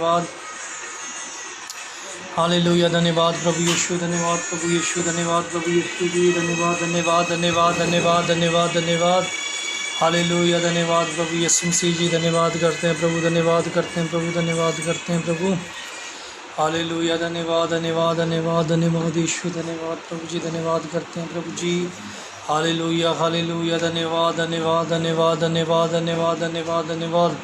धन्यवाद। हालेलुया, धन्यवाद प्रभु यीशु, धन्यवाद प्रभु यीशु, धन्यवाद प्रभु यीशु जी, धन्यवाद धन्यवाद धन्यवाद धन्यवाद धन्यवाद धन्यवाद। हालेलुया, धन्यवाद प्रभु यीशु मसीह जी, धन्यवाद करते हैं प्रभु, धन्यवाद करते हैं प्रभु, धन्यवाद करते हैं प्रभु। हालेलुया, धन्यवाद धन्यवाद धन्यवाद धन्यवाद यीशु, धन्यवाद प्रभु जी, धन्यवाद करते हैं प्रभु जी। हालेलुया हालेलुया, धन्यवाद धन्यवाद धन्यवाद धन्यवाद धन्यवाद धन्यवाद धन्यवाद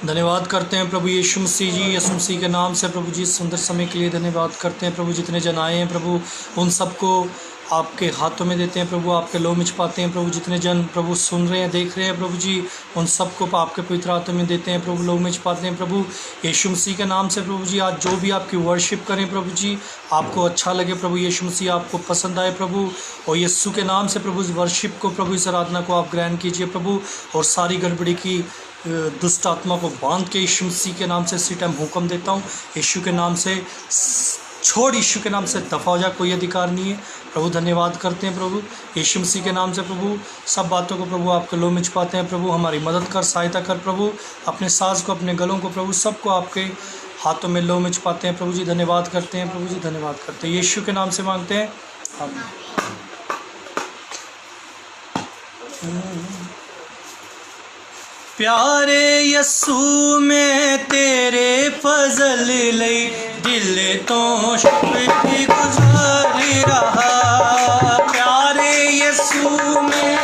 धन्यवाद करते हैं प्रभु यीशु मसीह जी, यीशु मसीह के नाम से प्रभु जी सुंदर समय के लिए धन्यवाद करते हैं प्रभु। जितने जन आए हैं प्रभु उन सबको आपके हाथों में देते हैं प्रभु, आपके लो में छुपाते हैं प्रभु। जितने जन प्रभु सुन रहे हैं देख रहे हैं प्रभु जी उन सबको आपके पवित्र हाथों में देते हैं प्रभु, लो में छुपाते हैं प्रभु यीशु मसीह के नाम से प्रभु जी। आज जो भी आपकी वर्शिप करें प्रभु जी, आपको अच्छा लगे प्रभु यीशु मसीह, आपको पसंद आए प्रभु, और यीशु के नाम से प्रभु इस वर्शिप को प्रभु, इस आराधना को आप ग्रहण कीजिए प्रभु। और सारी गड़बड़ी की दुष्ट आत्मा को बांध के यीशु मसीह के नाम से इसी टाइम हुक्म देता हूँ, यीशु के नाम से छोड़, यीशु के नाम से दफा हो जा, कोई अधिकार नहीं है प्रभु। धन्यवाद करते हैं प्रभु यीशु मसीह के नाम से प्रभु। सब बातों को प्रभु आपके लो में छुपाते हैं प्रभु, हमारी मदद कर, सहायता कर प्रभु। अपने सांस को, अपने गलों को प्रभु सबको आपके हाथों में लो में छुपाते हैं प्रभु जी। धन्यवाद करते हैं प्रभु जी, धन्यवाद करते हैं, यीशु के नाम से मांगते हैं आमीन। प्यारे यस्सू में तेरे फजल लई दिल तो शुक्र गुजार रहा। प्यारे यस्सू में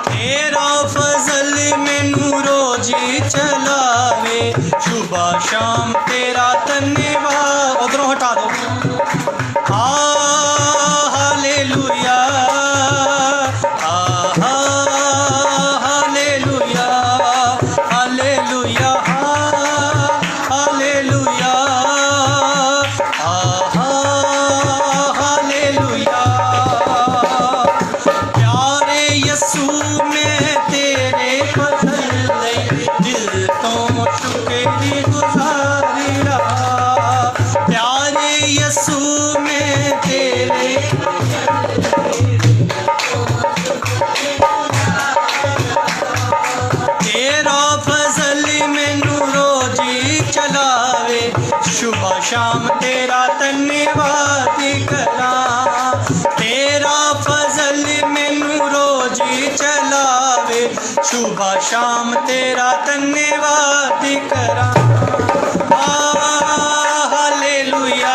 तेरा फजल मैनू रोज चलावे, सुबह शाम तेरा धन्यवाद। उधरों हटा दो। शाम तेरा धन्यवाद करा, तेरा फजल मैनू रोज चलावे, सुबह शाम तेरा धन्यवाद करा। हालेलुया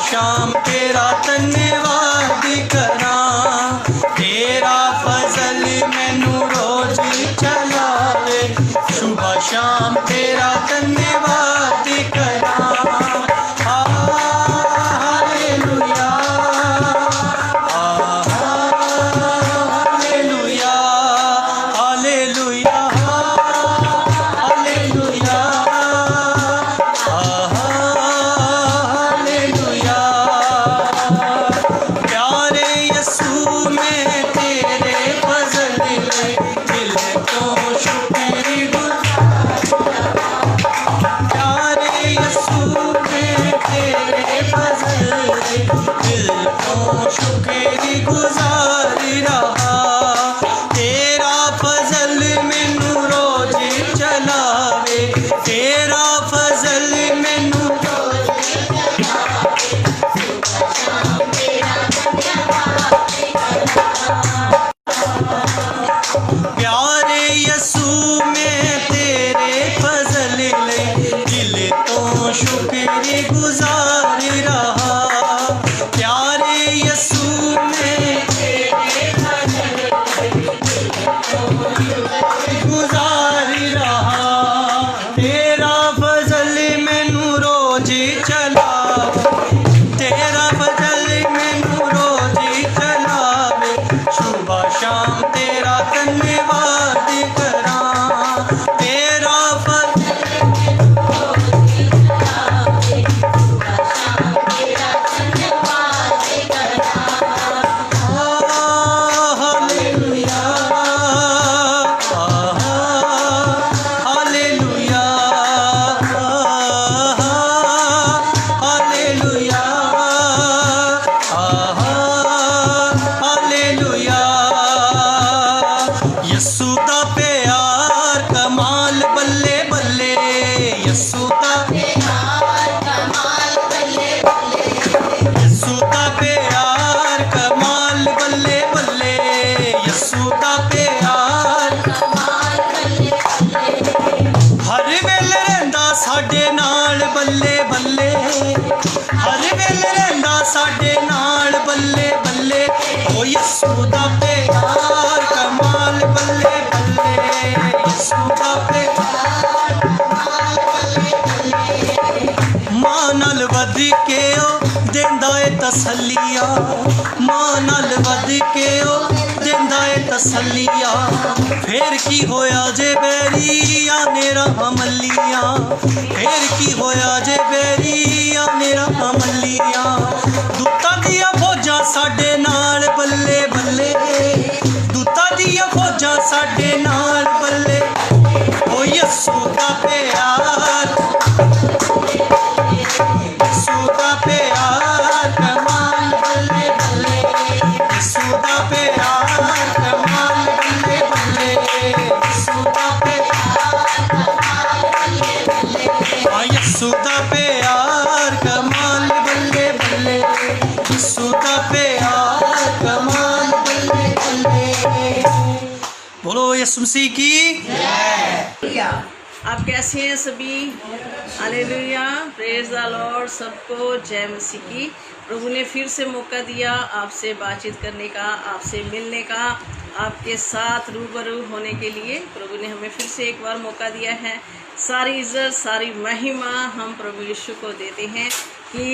शाम तेरा धन्यवाद करा, तेरा फजल मैनू रोज चलावे, सुबह शाम तेरा धन्यवाद करा। Hallelujah hallelujah hallelujah hallelujah hallelujah. नाल बल्ले बल्ले, हर वेले रहिंदा साडे नाल बल्ले बल्ले। ओ यसू दा प्यार कमाल बल्ले बल्ले, यसू दा प्यार कमाल बल्ले बल्ले। मां नाल वध के ओ देंदा ए तसल्लिया, मां नाल वध के ओ देंदा ए तसल्लिया। फिर की होया जे बैरिया ने राह मल्लिया, फिर की होया जे बैरिया ने राह मल्लिया। दूतां दियां फौजां साडे नाल बल्ले बल्ले, दूतां दियां फौजां साडे नाल बल्ले। ओ यसू दा प्यार, यसू दा प्यार कमाल बल्ले बल्ले, यसू दा प्यार कमाल बल्ले बल्ले, यसू दा प्यार कमाल बल्ले बल्ले। हाँ यसू दा प्यार कमाल बल्ले बल्ले, यसू दा प्यार कमाल बल्ले बल्ले। बोलो यीशु मसीह की हालेलुया। आप कैसे हैं सभी? Hallelujah, praise the Lord. सबको जय मसीह की। प्रभु ने फिर से मौका दिया आपसे बातचीत करने का, आपसे मिलने का, आपके साथ रूबरू होने के लिए। प्रभु ने हमें फिर से एक बार मौका दिया है। सारी इज्जत सारी महिमा हम प्रभु यीशु को देते हैं कि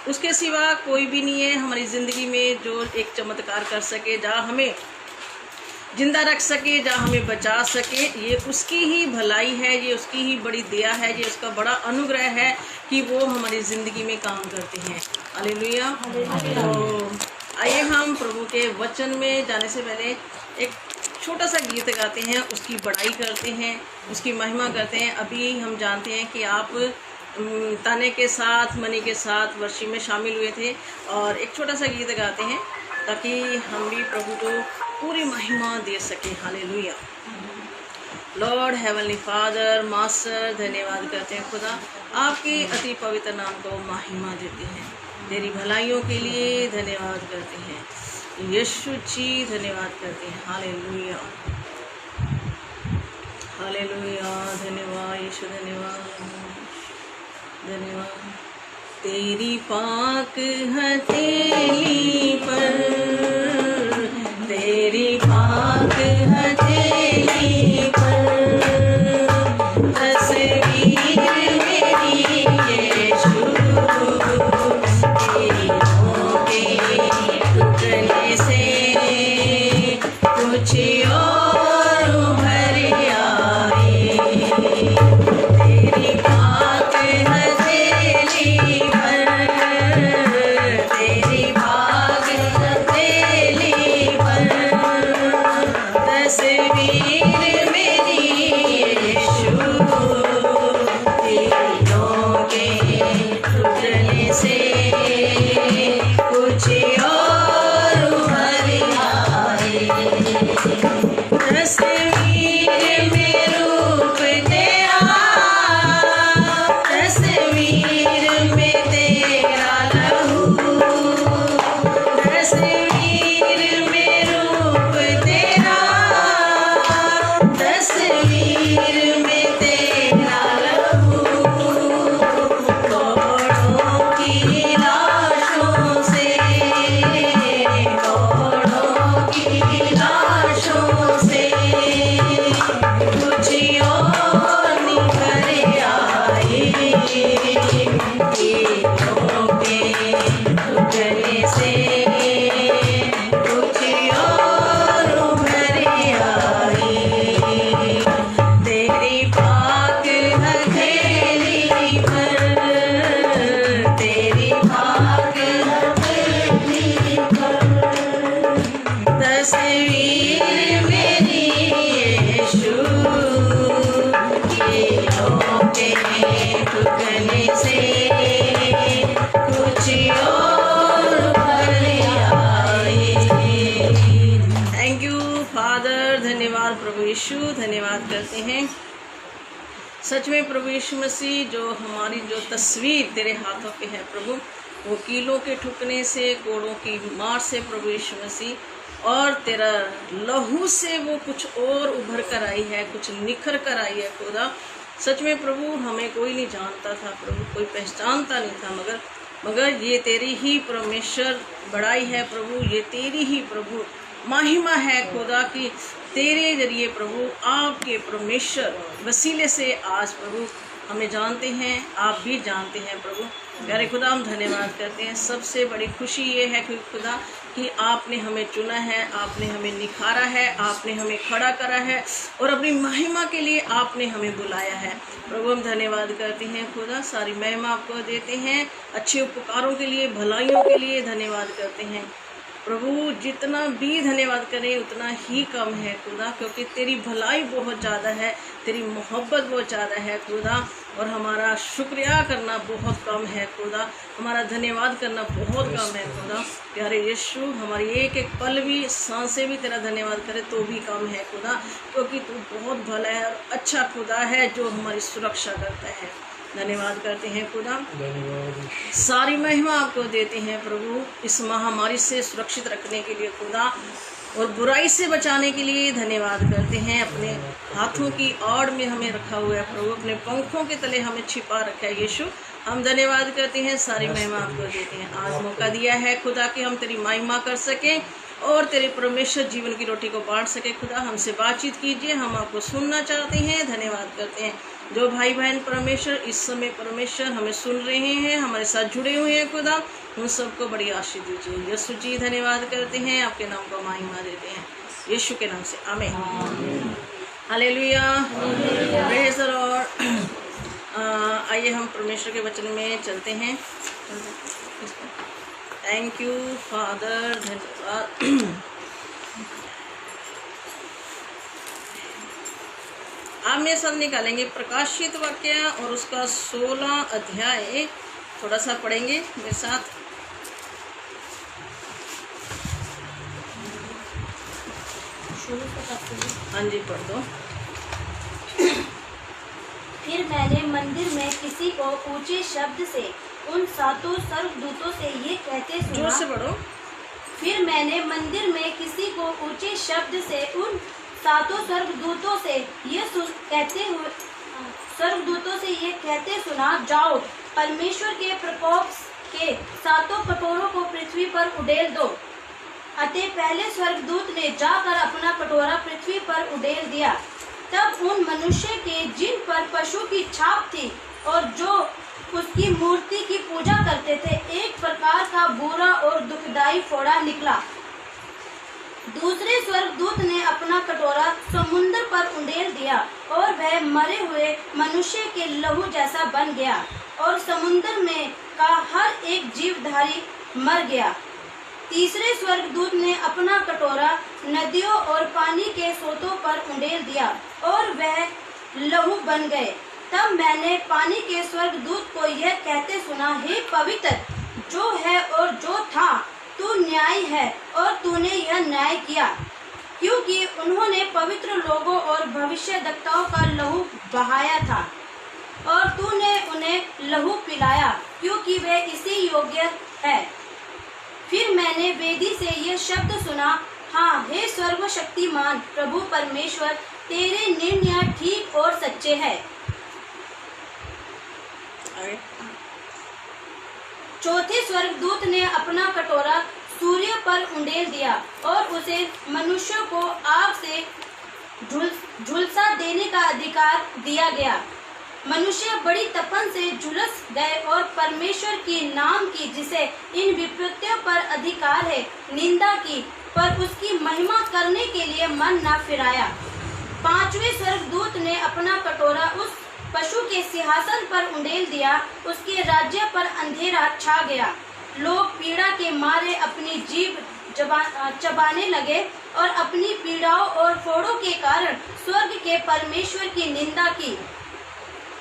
उसके सिवा कोई भी नहीं है हमारी ज़िंदगी में जो एक चमत्कार कर सके, जहाँ हमें जिंदा रख सके, जहाँ हमें बचा सके। ये उसकी ही भलाई है, ये उसकी ही बड़ी दया है, ये उसका बड़ा अनुग्रह है कि वो हमारी ज़िंदगी में काम करते हैं। हालेलुया। तो आइए हम प्रभु के वचन में जाने से पहले एक छोटा सा गीत गाते हैं, उसकी बड़ाई करते हैं, उसकी महिमा करते हैं। अभी हम जानते हैं कि आप ताने के साथ, मनी के साथ वर्षी में शामिल हुए थे, और एक छोटा सा गीत गाते हैं ताकि हम भी प्रभु को पूरी महिमा दे सके। Hallelujah. Lord heavenly father, master, धन्यवाद करते हैं खुदा, आपके अति पवित्र नाम को महिमा देते हैं। तेरी भलाइयों के लिए धन्यवाद करते हैं यीशु जी, धन्यवाद करते हैं। Hallelujah hallelujah. धन्यवाद यीशु, धन्यवाद धन्यवाद। तेरी पाक हथेली पर, तेरी पाक हथेली पर तस्वीर मेरी यीशु, तेरों के टुकड़े से कुछ और उभर आए। तेरी पाक हथेली पर, तेरी पाक हथेली पर तस्वीर मेरी यीशु, तेरों के टुकड़े से कुछ और उभर आए। तस्वीर में रूप तेरा, तस्वीर में तेरा लहू, तस्वीर में रूप तेरा, तस्वीर में तेरा लहू। करोड़ों की लाशों से, करोड़ों की लाशों से कुछ और निकल आए। तेरों के टुकड़े से कुछ और उभर आए। तेरी पाक हथेली पर, तेरी पाक हथेली पर तस्वीर मेरी यीशु, तेरों के टुकड़े से कुछ और उभर आए। थैंक यू फादर, धन्यवाद प्रभु यीशु, धन्यवाद करते हैं। सच में प्रभु यीशु मसीह, जो हमारी जो तस्वीर तेरे हाथों पे है प्रभु, वो कीलों के ठुकने से, कोड़ों की मार से प्रभु यीशु मसीह, और तेरा लहू से वो कुछ और उभर कर आई है, कुछ निखर कर आई है खुदा। सच में प्रभु हमें कोई नहीं जानता था प्रभु, कोई पहचानता नहीं था, मगर ये तेरी ही परमेश्वर बड़ाई है प्रभु, ये तेरी ही प्रभु महिमा है खुदा की, तेरे जरिए प्रभु आपके परमेश्वर वसीले से आज प्रभु हमें जानते हैं, आप भी जानते हैं प्रभु। प्यारे खुदा हम धन्यवाद करते हैं। सबसे बड़ी खुशी ये है कि खुदा कि आपने हमें चुना है, आपने हमें निखारा है, आपने हमें खड़ा करा है और अपनी महिमा के लिए आपने हमें बुलाया है। प्रभु हम धन्यवाद करते हैं खुदा, सारी महिमा आपको देते हैं, अच्छे उपकारों के लिए, भलाइयों के लिए धन्यवाद करते हैं प्रभु। जितना भी धन्यवाद करें उतना ही कम है खुदा, क्योंकि तेरी भलाई बहुत ज़्यादा है, तेरी मोहब्बत बहुत ज़्यादा है खुदा, और हमारा शुक्रिया करना बहुत कम है खुदा, हमारा धन्यवाद करना बहुत कम है खुदा। प्यारे यीशु, हमारी एक एक पल भी, सांसें भी तेरा धन्यवाद करे तो भी कम है खुदा, क्योंकि तू बहुत भला है और अच्छा खुदा है जो हमारी सुरक्षा करता है। धन्यवाद करते हैं खुदा, सारी महिमा आपको देते हैं प्रभु, इस महामारी से सुरक्षित रखने के लिए खुदा और बुराई से बचाने के लिए धन्यवाद करते हैं। अपने हाथों की आड़ में हमें रखा हुआ है प्रभु, अपने पंखों के तले हमें छिपा रखा है यीशु, हम धन्यवाद करते हैं, सारी महिमा आपको देते हैं। आज मौका दिया है खुदा कि हम तेरी महिमा कर सकें और तेरे परमेश्वर जीवन की रोटी को बांट सके। खुदा हमसे बातचीत कीजिए, हम आपको सुनना चाहते हैं। धन्यवाद करते हैं जो भाई बहन परमेश्वर इस समय परमेश्वर हमें सुन रहे हैं, हमारे साथ जुड़े हुए हैं खुदा, उन सबको बड़ी आशीष दीजिए यीशु जी। धन्यवाद करते हैं, आपके नाम को महिमा देते हैं यीशु के नाम से, आमीन। Hallelujah, praise the Lord. आइए हम परमेश्वर के वचन में चलते हैं। थैंक यू फादर, धन्यवाद। आप मेरे साथ निकालेंगे प्रकाशित वाक्य और उसका 16 अध्याय, थोड़ा सा पढ़ेंगे मेरे साथ। हाँ जी, पढ़ दो। फिर मैंने मंदिर में किसी को ऊंचे शब्द से उन 7 स्वर्गदूतों से ये कहते सुना। जोर से पढ़ो। फिर मैंने मंदिर में किसी को ऊंचे शब्द से उन 7 स्वर्गदूतों से ये कहते सुना, जाओ परमेश्वर के प्रकोप के 7 कटोरों को पृथ्वी पर उड़ेल दो। अतः पहले स्वर्गदूत ने जाकर अपना कटोरा पृथ्वी पर उड़ेल दिया। तब उन मनुष्य के जिन पर पशु की छाप थी और जो उसकी मूर्ति की पूजा करते थे, एक प्रकार का बुरा और दुखदाई फोड़ा निकला। दूसरे स्वर्गदूत ने अपना कटोरा समुद्र पर उंडेल दिया और वह मरे हुए मनुष्य के लहू जैसा बन गया और समुद्र में का हर एक जीवधारी मर गया। तीसरे स्वर्गदूत ने अपना कटोरा नदियों और पानी के सोतों पर उंडेल दिया और वह लहू बन गए। तब मैंने पानी के स्वर्गदूत को यह कहते सुना, हे पवित्र जो है और जो था, तू न्यायी है और तूने यह न्याय किया, क्योंकि उन्होंने पवित्र लोगों और भविष्यद्वक्ताओं का लहू बहाया था और तूने उन्हें लहू पिलाया, क्योंकि वे इसी योग्य है। फिर मैंने वेदी से यह शब्द सुना, हाँ हे सर्वशक्तिमान प्रभु परमेश्वर, तेरे निर्णय ठीक और सच्चे हैं। चौथे स्वर्गदूत ने अपना कटोरा सूर्य पर उंडेल दिया और उसे मनुष्य को आग से झुलसा देने का अधिकार दिया गया। मनुष्य बड़ी तपन से झुलस गए और परमेश्वर के नाम की, जिसे इन विपत्तियों पर अधिकार है, निंदा की, पर उसकी महिमा करने के लिए मन न फिराया। पांचवें स्वर्गदूत ने अपना कटोरा उस पशु के सिंहासन पर उंडेल दिया। उसके राज्य पर अंधेरा छा गया। लोग पीड़ा के मारे अपनी जीभ चबाने लगे और अपनी पीड़ाओं और फोड़ों के कारण स्वर्ग के परमेश्वर की निंदा की,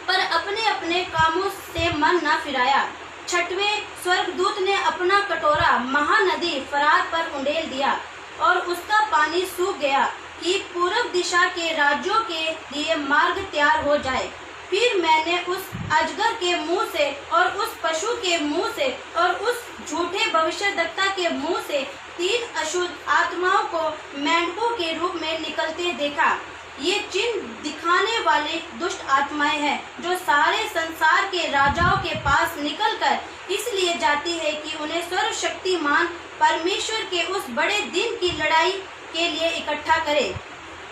पर अपने अपने कामों से मन न फिराया। छठवें स्वर्गदूत ने अपना कटोरा महानदी फरात पर उंडेल दिया और उसका पानी सूख गया कि पूर्व दिशा के राज्यों के लिए मार्ग तैयार हो जाए। फिर मैंने उस अजगर के मुंह से और उस पशु के मुंह से और उस झूठे भविष्यद्वक्ता के मुंह से 3 अशुद्ध आत्माओं को मेंढकों के रूप में निकलते देखा। ये चिन्ह दिखाने वाले दुष्ट आत्माएं हैं जो सारे संसार के राजाओं के पास निकलकर इसलिए जाती है कि उन्हें सर्वशक्तिमान परमेश्वर के उस बड़े दिन की लड़ाई के लिए इकट्ठा करे।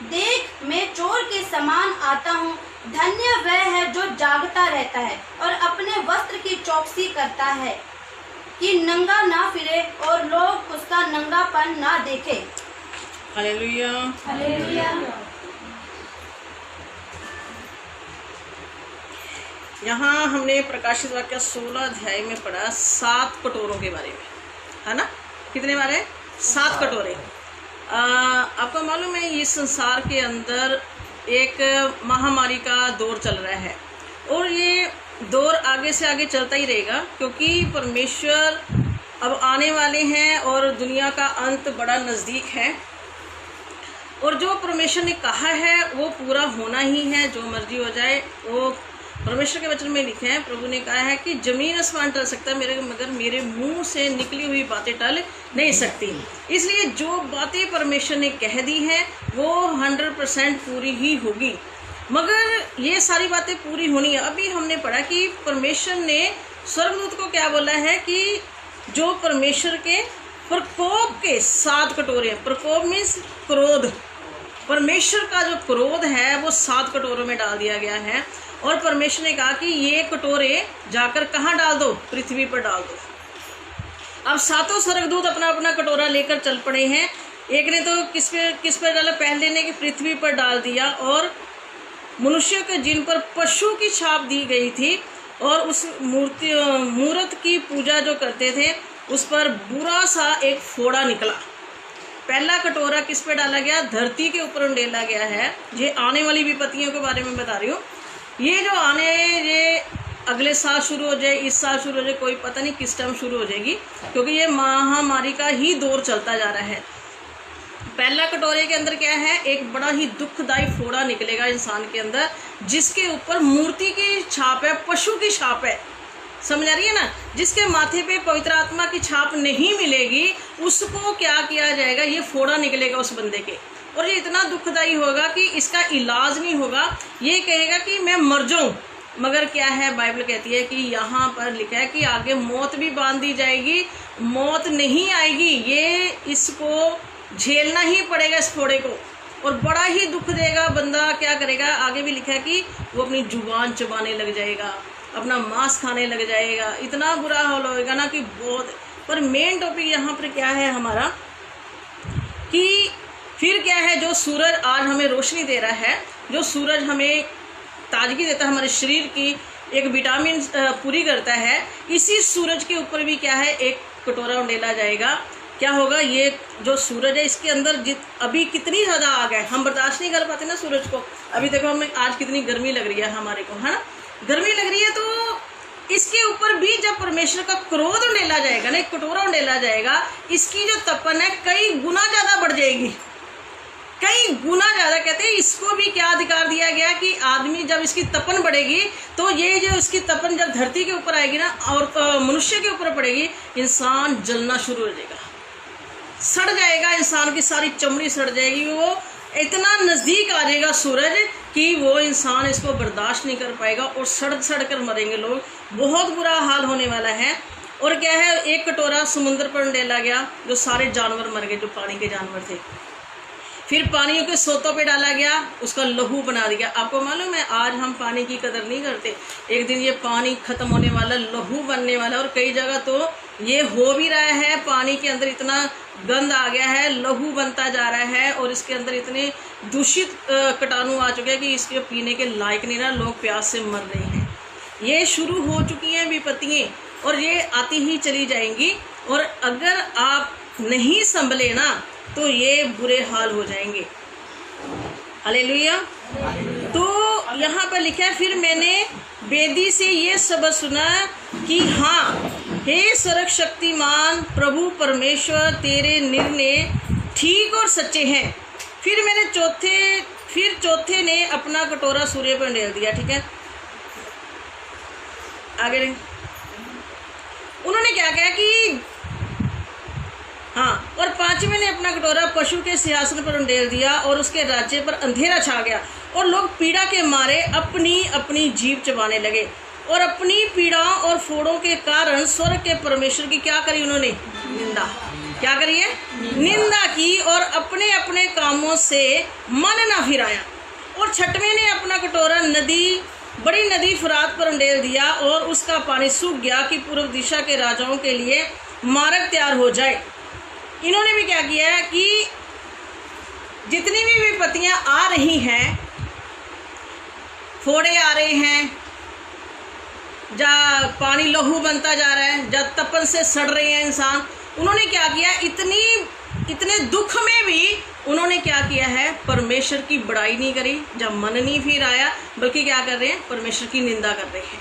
देख, मैं चोर के समान आता हूँ। धन्य वह है जो जागता रहता है और अपने वस्त्र की चौकसी करता है कि नंगा ना फिरे और लोग उसका नंगापन ना देखे। हालेलुया। हालेलुया। यहाँ हमने प्रकाशित वाक्य 16 अध्याय में पढ़ा 7 कटोरों के बारे में, है ना? कितने बारे? 7 कटोरे। आपको मालूम है इस संसार के अंदर एक महामारी का दौर चल रहा है और ये दौर आगे से आगे चलता ही रहेगा, क्योंकि परमेश्वर अब आने वाले हैं और दुनिया का अंत बड़ा नज़दीक है। और जो परमेश्वर ने कहा है वो पूरा होना ही है, जो मर्जी हो जाए। वो परमेश्वर के वचन में लिखे हैं, प्रभु ने कहा है कि जमीन आसमान टल सकता है मगर मेरे मुंह से निकली हुई बातें टल नहीं सकती। इसलिए जो बातें परमेश्वर ने कह दी हैं वो 100% पूरी ही होगी। मगर ये सारी बातें पूरी होनी है। अभी हमने पढ़ा कि परमेश्वर ने स्वर्गदूत को क्या बोला है कि जो परमेश्वर के प्रकोप के 7 कटोरे, प्रकोप मीन्स क्रोध, परमेश्वर का जो क्रोध है वो 7 कटोरों में डाल दिया गया है। और परमेश्वर ने कहा कि ये कटोरे जाकर कहाँ डाल दो? पृथ्वी पर डाल दो। अब 7 स्वर्गदूत अपना अपना कटोरा लेकर चल पड़े हैं। एक ने तो किस पे डाला? पहले ने कि पृथ्वी पर डाल दिया और मनुष्य के जिन पर पशु की छाप दी गई थी और उस मूर्त की पूजा जो करते थे उस पर बुरा सा एक फोड़ा निकला। पहला कटोरा किस पे डाला गया? धरती के ऊपर डाला गया है। ये आने वाली विपत्तियों के बारे में बता रही हूँ। ये जो ये अगले साल शुरू हो जाए, इस साल शुरू हो जाए, कोई पता नहीं किस टाइम शुरू हो जाएगी, क्योंकि ये महामारी का ही दौर चलता जा रहा है। पहला कटोरे के अंदर क्या है? एक बड़ा ही दुखदाई फोड़ा निकलेगा इंसान के अंदर, जिसके ऊपर मूर्ति की छाप है, पशु की छाप है। समझ आ रही है ना? जिसके माथे पे पवित्र आत्मा की छाप नहीं मिलेगी उसको क्या किया जाएगा? ये फोड़ा निकलेगा उस बंदे के, और ये इतना दुखदाई होगा कि इसका इलाज नहीं होगा। ये कहेगा कि मैं मर जाऊं, मगर क्या है? बाइबल कहती है कि यहाँ पर लिखा है कि आगे मौत भी बांध दी जाएगी, मौत नहीं आएगी। ये इसको झेलना ही पड़ेगा इस फोड़े को, और बड़ा ही दुख देगा। बंदा क्या करेगा? आगे भी लिखा है कि वो अपनी जुबान चबाने लग जाएगा, अपना मांस खाने लग जाएगा। इतना बुरा हाल होएगा ना कि बहुत। पर मेन टॉपिक यहाँ पर क्या है हमारा कि फिर क्या है? जो सूरज आज हमें रोशनी दे रहा है, जो सूरज हमें ताजगी देता है, हमारे शरीर की एक विटामिन पूरी करता है, इसी सूरज के ऊपर भी क्या है? एक कटोरा उंडेला जाएगा। क्या होगा? ये जो सूरज है इसके अंदर अभी कितनी ज़्यादा आग है, हम बर्दाश्त नहीं कर पाते ना सूरज को। अभी देखो हमें आज कितनी गर्मी लग रही है हमारे को, है ना? गर्मी लग रही है, तो इसके ऊपर भी जब परमेश्वर का क्रोध उंडेला जाएगा ना, एक कटोरा उंडेला जाएगा, इसकी जो तपन है कई गुना ज़्यादा बढ़ जाएगी, कई गुना ज़्यादा। कहते हैं इसको भी क्या अधिकार दिया गया कि आदमी जब इसकी तपन बढ़ेगी तो ये जो इसकी तपन जब धरती के ऊपर आएगी ना और मनुष्य के ऊपर पड़ेगी, इंसान जलना शुरू हो जाएगा, सड़ जाएगा, इंसान की सारी चमड़ी सड़ जाएगी। वो इतना नज़दीक आ जाएगा सूरज कि वो इंसान इसको बर्दाश्त नहीं कर पाएगा और सड़ सड़ कर मरेंगे लोग। बहुत बुरा हाल होने वाला है। और क्या है? एक कटोरा समुद्र पर डाला गया, जो सारे जानवर मर गए, जो पानी के जानवर थे। फिर पानियों के सोतों पे डाला गया, उसका लहू बना दिया। आपको मालूम है आज हम पानी की कदर नहीं करते, एक दिन ये पानी खत्म होने वाला, लहू बनने वाला। और कई जगह तो ये हो भी रहा है, पानी के अंदर इतना गंद आ गया है, लहू बनता जा रहा है और इसके अंदर इतने दूषित कीटाणु आ चुके हैं कि इसके पीने के लायक नहीं रहा, लोग प्यास से मर रहे हैं। ये शुरू हो चुकी हैं विपत्तियाँ और ये आती ही चली जाएंगी। और अगर आप नहीं संभले ना तो ये बुरे हाल हो जाएंगे। हालेलुया। तो यहाँ पर लिखा है, फिर मैंने वेदी से ये शब्द सुना कि हाँ, हे सर्वशक्तिमान प्रभु परमेश्वर, तेरे निर्णय ठीक और सच्चे हैं। फिर चौथे ने अपना कटोरा सूर्य पर डाल दिया। ठीक है, आगे उन्होंने क्या कहा कि हाँ, और 5वें ने अपना कटोरा पशु के सिंहासन पर उंडेल दिया और उसके राज्य पर अंधेरा छा गया और लोग पीड़ा के मारे अपनी अपनी जीभ चबाने लगे और अपनी पीड़ाओं और फोड़ों के कारण स्वर्ग के परमेश्वर की क्या करी उन्होंने? निंदा। क्या करी है? निंदा की और अपने अपने कामों से मन ना फिराया। और 6वें ने अपना कटोरा बड़ी नदी फुरात पर उंडेल दिया और उसका पानी सूख गया कि पूर्व दिशा के राजाओं के लिए मार्ग तैयार हो जाए। इन्होंने भी क्या किया है कि जितनी भी विपत्तियां आ रही हैं, फोड़े आ रहे हैं, जहाँ पानी लहू बनता जा रहा है, जहाँ तपन से सड़ रहे हैं इंसान, उन्होंने क्या किया? इतने दुख में भी उन्होंने क्या किया है? परमेश्वर की बड़ाई नहीं करी, जब मन नहीं फिर आया, बल्कि क्या कर रहे हैं? परमेश्वर की निंदा कर रहे हैं।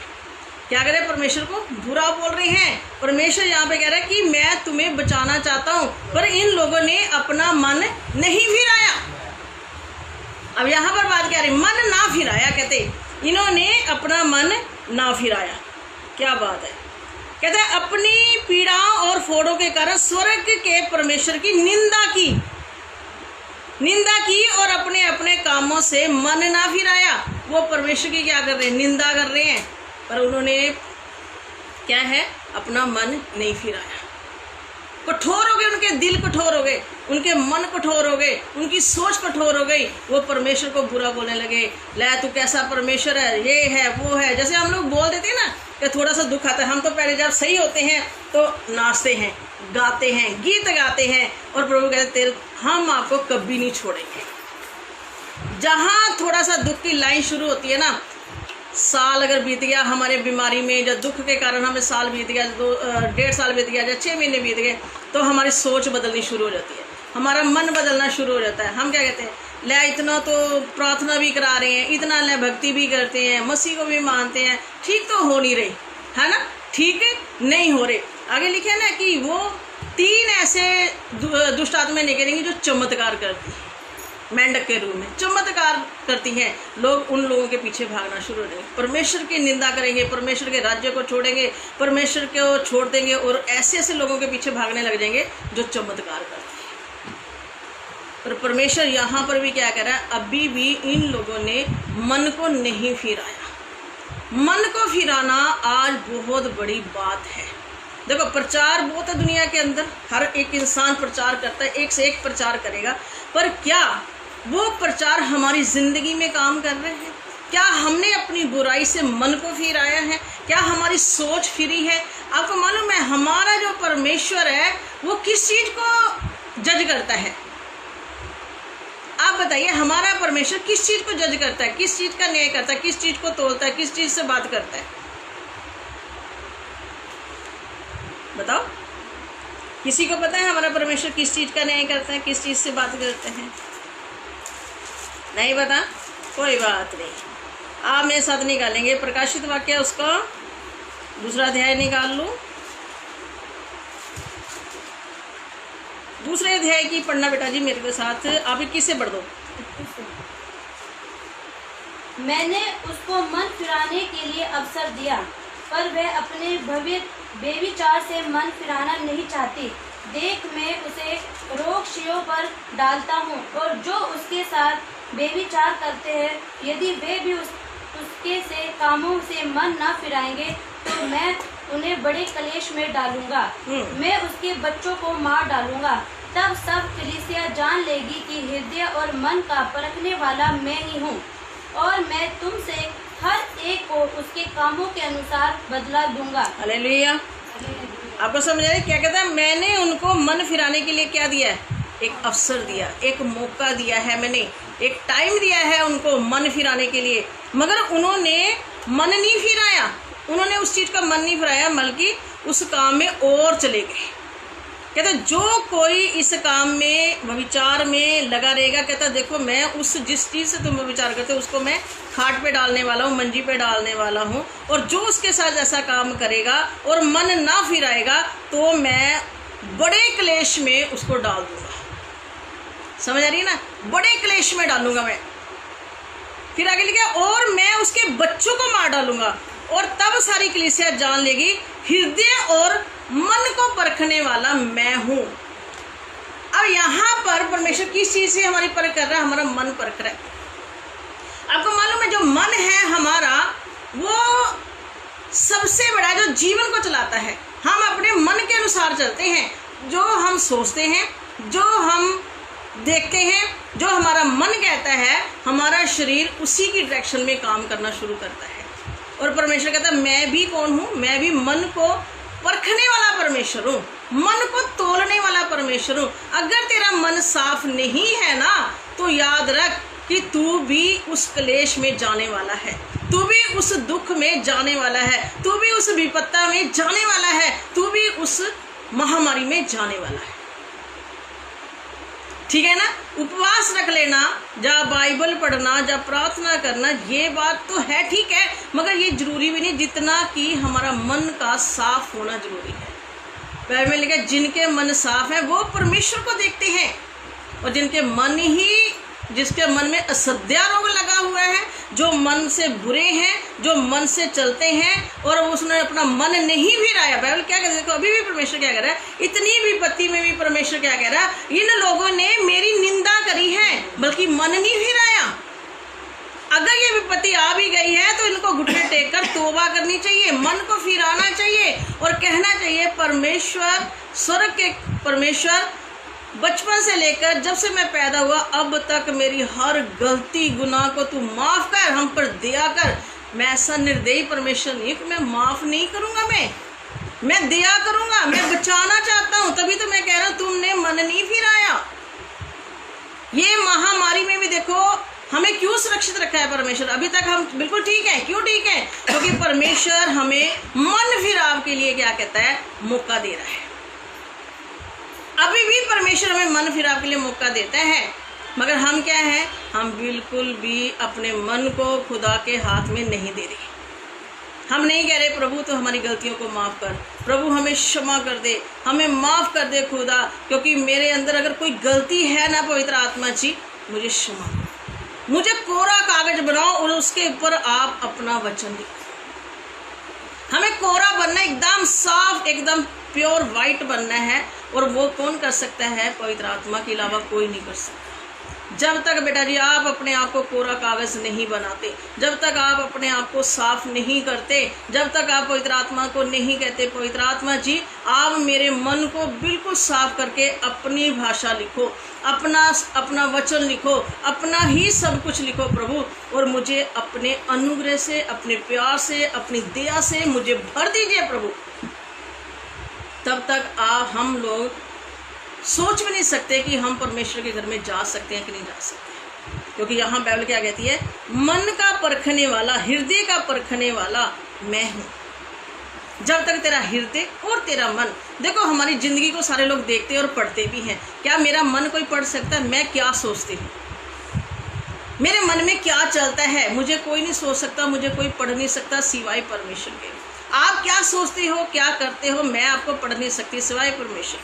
क्या कर रहे हैं? परमेश्वर को बुरा बोल रहे हैं। परमेश्वर यहाँ पे कह रहा है कि मैं तुम्हें बचाना चाहता हूँ, पर इन लोगों ने अपना मन नहीं फिराया। अब यहाँ पर बात क्या रही? मन ना फिराया, कहते इन्होंने अपना मन ना फिराया। क्या बात है? कहते हैं अपनी पीड़ाओं और फोड़ों के कारण स्वर्ग के परमेश्वर की निंदा की और अपने अपने कामों से मन ना फिराया। वो परमेश्वर की क्या कर रहे हैं? निंदा कर रहे हैं, पर उन्होंने क्या है? अपना मन नहीं फिराया। कठोर हो गए, उनके दिल कठोर हो गए, उनके मन कठोर हो गए, उनकी सोच कठोर हो गई। वो परमेश्वर को बुरा बोलने लगे, ले तू कैसा परमेश्वर है, ये है वो है। जैसे हम लोग बोल देते हैं ना कि थोड़ा सा दुख आता है, हम तो पहले जब सही होते हैं तो नाचते हैं, गाते हैं, गीत गाते हैं, और प्रभु कहते हम आपको कभी नहीं छोड़ेंगे। जहाँ थोड़ा सा दुख की लाइन शुरू होती है ना, साल अगर बीत गया हमारे बीमारी में, जब दुख के कारण हमें साल बीत गया, 1.5 साल बीत गया, या 6 महीने बीत गए, तो हमारी सोच बदलनी शुरू हो जाती है, हमारा मन बदलना शुरू हो जाता है। हम क्या कहते हैं? ले इतना तो प्रार्थना भी करा रहे हैं, इतना ले भक्ति भी करते हैं, मसीह को भी मानते हैं, ठीक तो हो नहीं रही है ना, ठीक नहीं हो रहे। आगे लिखे है ना कि वो 3 ऐसे दुष्ट आत्माएं निकलेंगी जो चमत्कार करती हैं, मेंढक के रूप में चमत्कार करती हैं। लोग उन लोगों के पीछे भागना शुरू हो जाएंगे, परमेश्वर की निंदा करेंगे, परमेश्वर के राज्य को छोड़ेंगे, परमेश्वर को छोड़ देंगे, और ऐसे ऐसे लोगों के पीछे भागने लग जाएंगे जो चमत्कार करते हैं। पर परमेश्वर यहाँ पर भी क्या कह रहा है? अभी भी इन लोगों ने मन को नहीं फिराया। मन को फिराना आज बहुत बड़ी बात है। देखो, प्रचार बहुत है दुनिया के अंदर, हर एक इंसान प्रचार करता है, एक से एक प्रचार करेगा, पर क्या वो प्रचार हमारी ज़िंदगी में काम कर रहे हैं? क्या हमने अपनी बुराई से मन को फिराया है? क्या हमारी सोच फिरी है? आपको मालूम है हमारा जो परमेश्वर है वो किस चीज़ को जज करता है? आप बताइए, हमारा परमेश्वर किस चीज़ को जज करता है, किस चीज़ का न्याय करता है, किस चीज़ को तोलता है, किस चीज़ से बात करता है? बताओ, किसी को पता है हमारा परमेश्वर किस चीज़ का न्याय करता है, किस चीज़ से बात करते हैं? नहीं पता? कोई बात नहीं, आप मेरे साथ निकालेंगे प्रकाशित वाक्य, उसका 2 अध्याय निकाल लूँ। 2 अध्याय की पढ़ना बेटा जी मेरे के साथ, आप 21 से पढ़ दो। मैंने उसको मन फिराने के लिए अवसर दिया, पर वह अपने बेविचार से मन फिराना नहीं चाहती। देख, मैं उसे रोगशियों पर डालता हूँ, और जो उसके साथ बेविचार करते हैं, यदि वे भी उसके से कामों से मन ना फिराएंगे, तो मैं उन्हें बड़े कलेश में डालूंगा। मैं उसके बच्चों को मार डालूंगा। तब सब कलीसिया जान लेगी कि हृदय और मन का परखने वाला मैं ही हूँ, और मैं तुमसे हर एक को उसके कामों के अनुसार बदला दूंगा। हालेलुया। आपको समझ आया क्या कहता है? मैंने उनको मन फिराने के लिए क्या दिया है? एक अवसर दिया, एक मौका दिया है, मैंने एक टाइम दिया है उनको मन फिराने के लिए, मगर उन्होंने मन नहीं फिराया, उन्होंने उस चीज़ का मन नहीं फिराया, बल्कि उस काम में और चले गए। कहता जो कोई इस काम में व्यभिचार में लगा रहेगा, कहता देखो मैं उस जिस चीज़ से तुम व्यभिचार करते हो उसको मैं खाट पे डालने वाला हूँ, मंजी पे डालने वाला हूँ, और जो उसके साथ ऐसा काम करेगा और मन ना फिराएगा तो मैं बड़े क्लेश में उसको डाल दूँगा। समझ आ रही है ना? बड़े क्लेश में डालूंगा मैं। फिर आगे लिखा, और मैं उसके बच्चों को मार डालूंगा, और तब सारी कलीसिया जान लेगी हृदय और मन को परखने वाला मैं हूँ। अब यहाँ पर परमेश्वर किस चीज़ से हमारी परख कर रहा है? हमारा मन परख रहा है। आपको मालूम है जो मन है हमारा, वो सबसे बड़ा जो जीवन को चलाता है। हम अपने मन के अनुसार चलते हैं, जो हम सोचते हैं, जो हम देखते हैं, जो हमारा मन कहता है, हमारा शरीर उसी की डायरेक्शन में काम करना शुरू करता है। और परमेश्वर कहता है मैं भी कौन हूँ? मैं भी मन को परखने वाला परमेश्वर हूँ, मन को तोलने वाला परमेश्वर हूँ। अगर तेरा मन साफ नहीं है ना, तो याद रख कि तू भी उस क्लेश में जाने वाला है, तू भी उस दुख में जाने वाला है, तू भी उस विपत्ता में जाने वाला है, तू भी उस महामारी में जाने वाला है। ठीक है ना? उपवास रख लेना, जा बाइबल पढ़ना, जा प्रार्थना करना, ये बात तो है, ठीक है, मगर ये जरूरी भी नहीं जितना कि हमारा मन का साफ होना जरूरी है। बाइबल में लिखा जिनके मन साफ है वो परमेश्वर को देखते हैं, और जिसके मन में असद्या रोग लगा हुआ है, जो मन से बुरे हैं, जो मन से चलते हैं और उसने अपना मन नहीं फिराया। बाइबल क्या कहते हैं? देखो अभी भी परमेश्वर क्या कह रहा है, इतनी विपत्ति में भी परमेश्वर क्या कह रहा है, इन लोगों ने मेरी निंदा करी है बल्कि मन नहीं फिराया। अगर ये विपत्ति आ भी गई है तो इनको घुटने टेक कर तौबा करनी चाहिए, मन को फिराना चाहिए और कहना चाहिए परमेश्वर, स्वर्ग के परमेश्वर, बचपन से लेकर जब से मैं पैदा हुआ अब तक मेरी हर गलती गुनाह को तू माफ़ कर, हम पर दया कर। मैं ऐसा निर्दयी परमेश्वर नहीं कि मैं माफ़ नहीं करूँगा, मैं दया करूँगा, मैं बचाना चाहता हूँ। तभी तो मैं कह रहा हूँ तुमने मन नहीं फिराया। ये महामारी में भी देखो हमें क्यों सुरक्षित रखा है परमेश्वर। अभी तक हम बिल्कुल ठीक है। क्यों ठीक है? क्योंकि परमेश्वर हमें मन फिराव के लिए क्या कहता है, मौका दे रहा है। अभी भी परमेश्वर हमें मन फिराव के लिए मौका देता है, मगर हम क्या हैं, हम बिल्कुल भी अपने मन को खुदा के हाथ में नहीं दे रहे। हम नहीं कह रहे प्रभु तो हमारी गलतियों को माफ़ कर, प्रभु हमें क्षमा कर दे, हमें माफ़ कर दे खुदा, क्योंकि मेरे अंदर अगर कोई गलती है ना पवित्र आत्मा जी मुझे क्षमा, मुझे कोरा कागज बनाओ और उसके ऊपर आप अपना वचन लिखो। हमें कोरा बनना, एकदम साफ, एकदम प्योर वाइट बनना है। और वो कौन कर सकता है? पवित्र आत्मा के अलावा कोई नहीं कर सकता। जब तक बेटा जी आप अपने आप को कोरा कागज नहीं बनाते, जब तक आप अपने आप को साफ नहीं करते, जब तक आप पवित्र आत्मा को नहीं कहते पवित्र आत्मा जी आप मेरे मन को बिल्कुल साफ करके अपनी भाषा लिखो, अपना वचन लिखो, अपना ही सब कुछ लिखो प्रभु, और मुझे अपने अनुग्रह से, अपने प्यार से, अपनी दया से मुझे भर दीजिए प्रभु। तब तक हम लोग सोच भी नहीं सकते कि हम परमेश्वर के घर में जा सकते हैं कि नहीं जा सकते, क्योंकि यहाँ बाइबल क्या कहती है, मन का परखने वाला, हृदय का परखने वाला मैं हूँ। जब तक तेरा हृदय और तेरा मन, देखो हमारी ज़िंदगी को सारे लोग देखते हैं और पढ़ते भी हैं। क्या मेरा मन कोई पढ़ सकता है? मैं क्या सोचती हूँ, मेरे मन में क्या चलता है, मुझे कोई नहीं सोच सकता, मुझे कोई पढ़ नहीं सकता सिवाय परमेश्वर के। आप क्या सोचते हो, क्या करते हो, मैं आपको पढ़ नहीं सकती सिवाय परमेश्वर,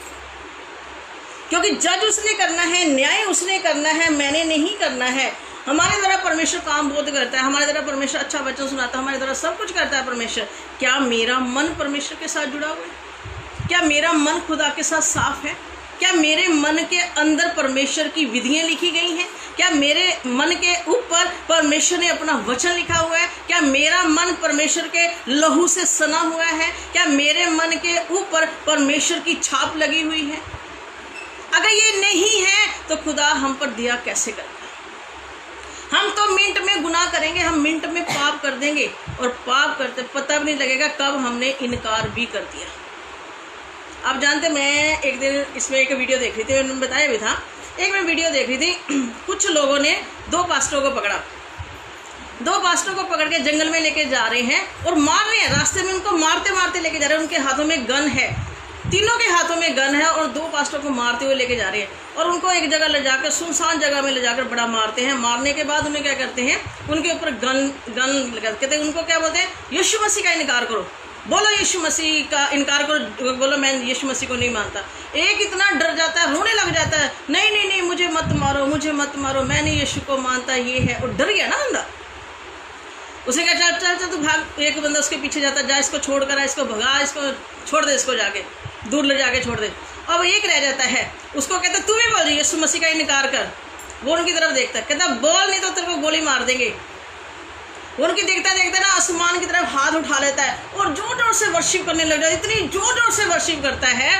क्योंकि जज उसने करना है, न्याय उसने करना है, मैंने नहीं करना है। हमारे द्वारा परमेश्वर काम बहुत करता है, हमारे द्वारा परमेश्वर अच्छा वचन सुनाता है, हमारे द्वारा सब कुछ करता है परमेश्वर। क्या मेरा मन परमेश्वर के साथ जुड़ा हुआ है? क्या मेरा मन खुदा के साथ साफ है? क्या मेरे मन के अंदर परमेश्वर की विधियाँ लिखी गई हैं? क्या मेरे मन के ऊपर परमेश्वर ने अपना वचन लिखा हुआ है? क्या मेरा मन परमेश्वर के लहू से सना हुआ है? क्या मेरे मन के ऊपर परमेश्वर की छाप लगी हुई है? अगर ये नहीं है तो खुदा हम पर दया कैसे करेगा? हम तो मिनट में गुनाह करेंगे, हम मिनट में पाप कर देंगे, और पाप करते पता भी नहीं लगेगा कब हमने इनकार भी कर दिया। आप जानते, मैं एक दिन इसमें एक वीडियो देख रही थी, मैंने बताया भी था, एक मैं वीडियो देख रही थी, कुछ लोगों ने दो पास्टरों को पकड़ा, दो पास्टरों को पकड़ के जंगल में लेके जा रहे हैं और मार रहे हैं, रास्ते में उनको मारते मारते लेके जा रहे हैं। उनके हाथों में गन है, तीनों के हाथों में गन है, और दो पास्टरों को मारते हुए लेके जा रहे हैं, और उनको एक जगह ले जाकर, सुनसान जगह में ले जाकर बड़ा मारते हैं। मारने के बाद उन्हें क्या करते हैं, उनके ऊपर गन लगा, कहते हैं, उनको क्या बोलते हैं, यीशु मसीह का इनकार करो, बोलो यीशु मसीह का इनकार करो, बोलो मैं यीशु मसीह को नहीं मानता। एक इतना डर जाता है, रोने लग जाता है, नहीं नहीं नहीं मुझे मत मारो, मुझे मत मारो, मैं नहीं यीशु को मानता, ये है, और डर गया ना बंदा। उसे क्या, चल चल चल तू भाग। एक बंदा उसके पीछे जाता, जा इसको छोड़ कर, इसको भगा, इसको छोड़ दे, इसको जाके दूर ले जाके छोड़ दे। अब एक रह जाता है, उसको कहता तू भी बोल, यीशु मसीह का इनकार कर। वो उनकी तरफ देखता है, कहता बोल नहीं तो तेरे को गोली मार देंगे। वो उनकी देखता देखता ना आसमान की तरफ हाथ उठा लेता है और जोर जोर से वर्शिप करने लग जाता है। इतनी जोर जोर से वर्शिप करता है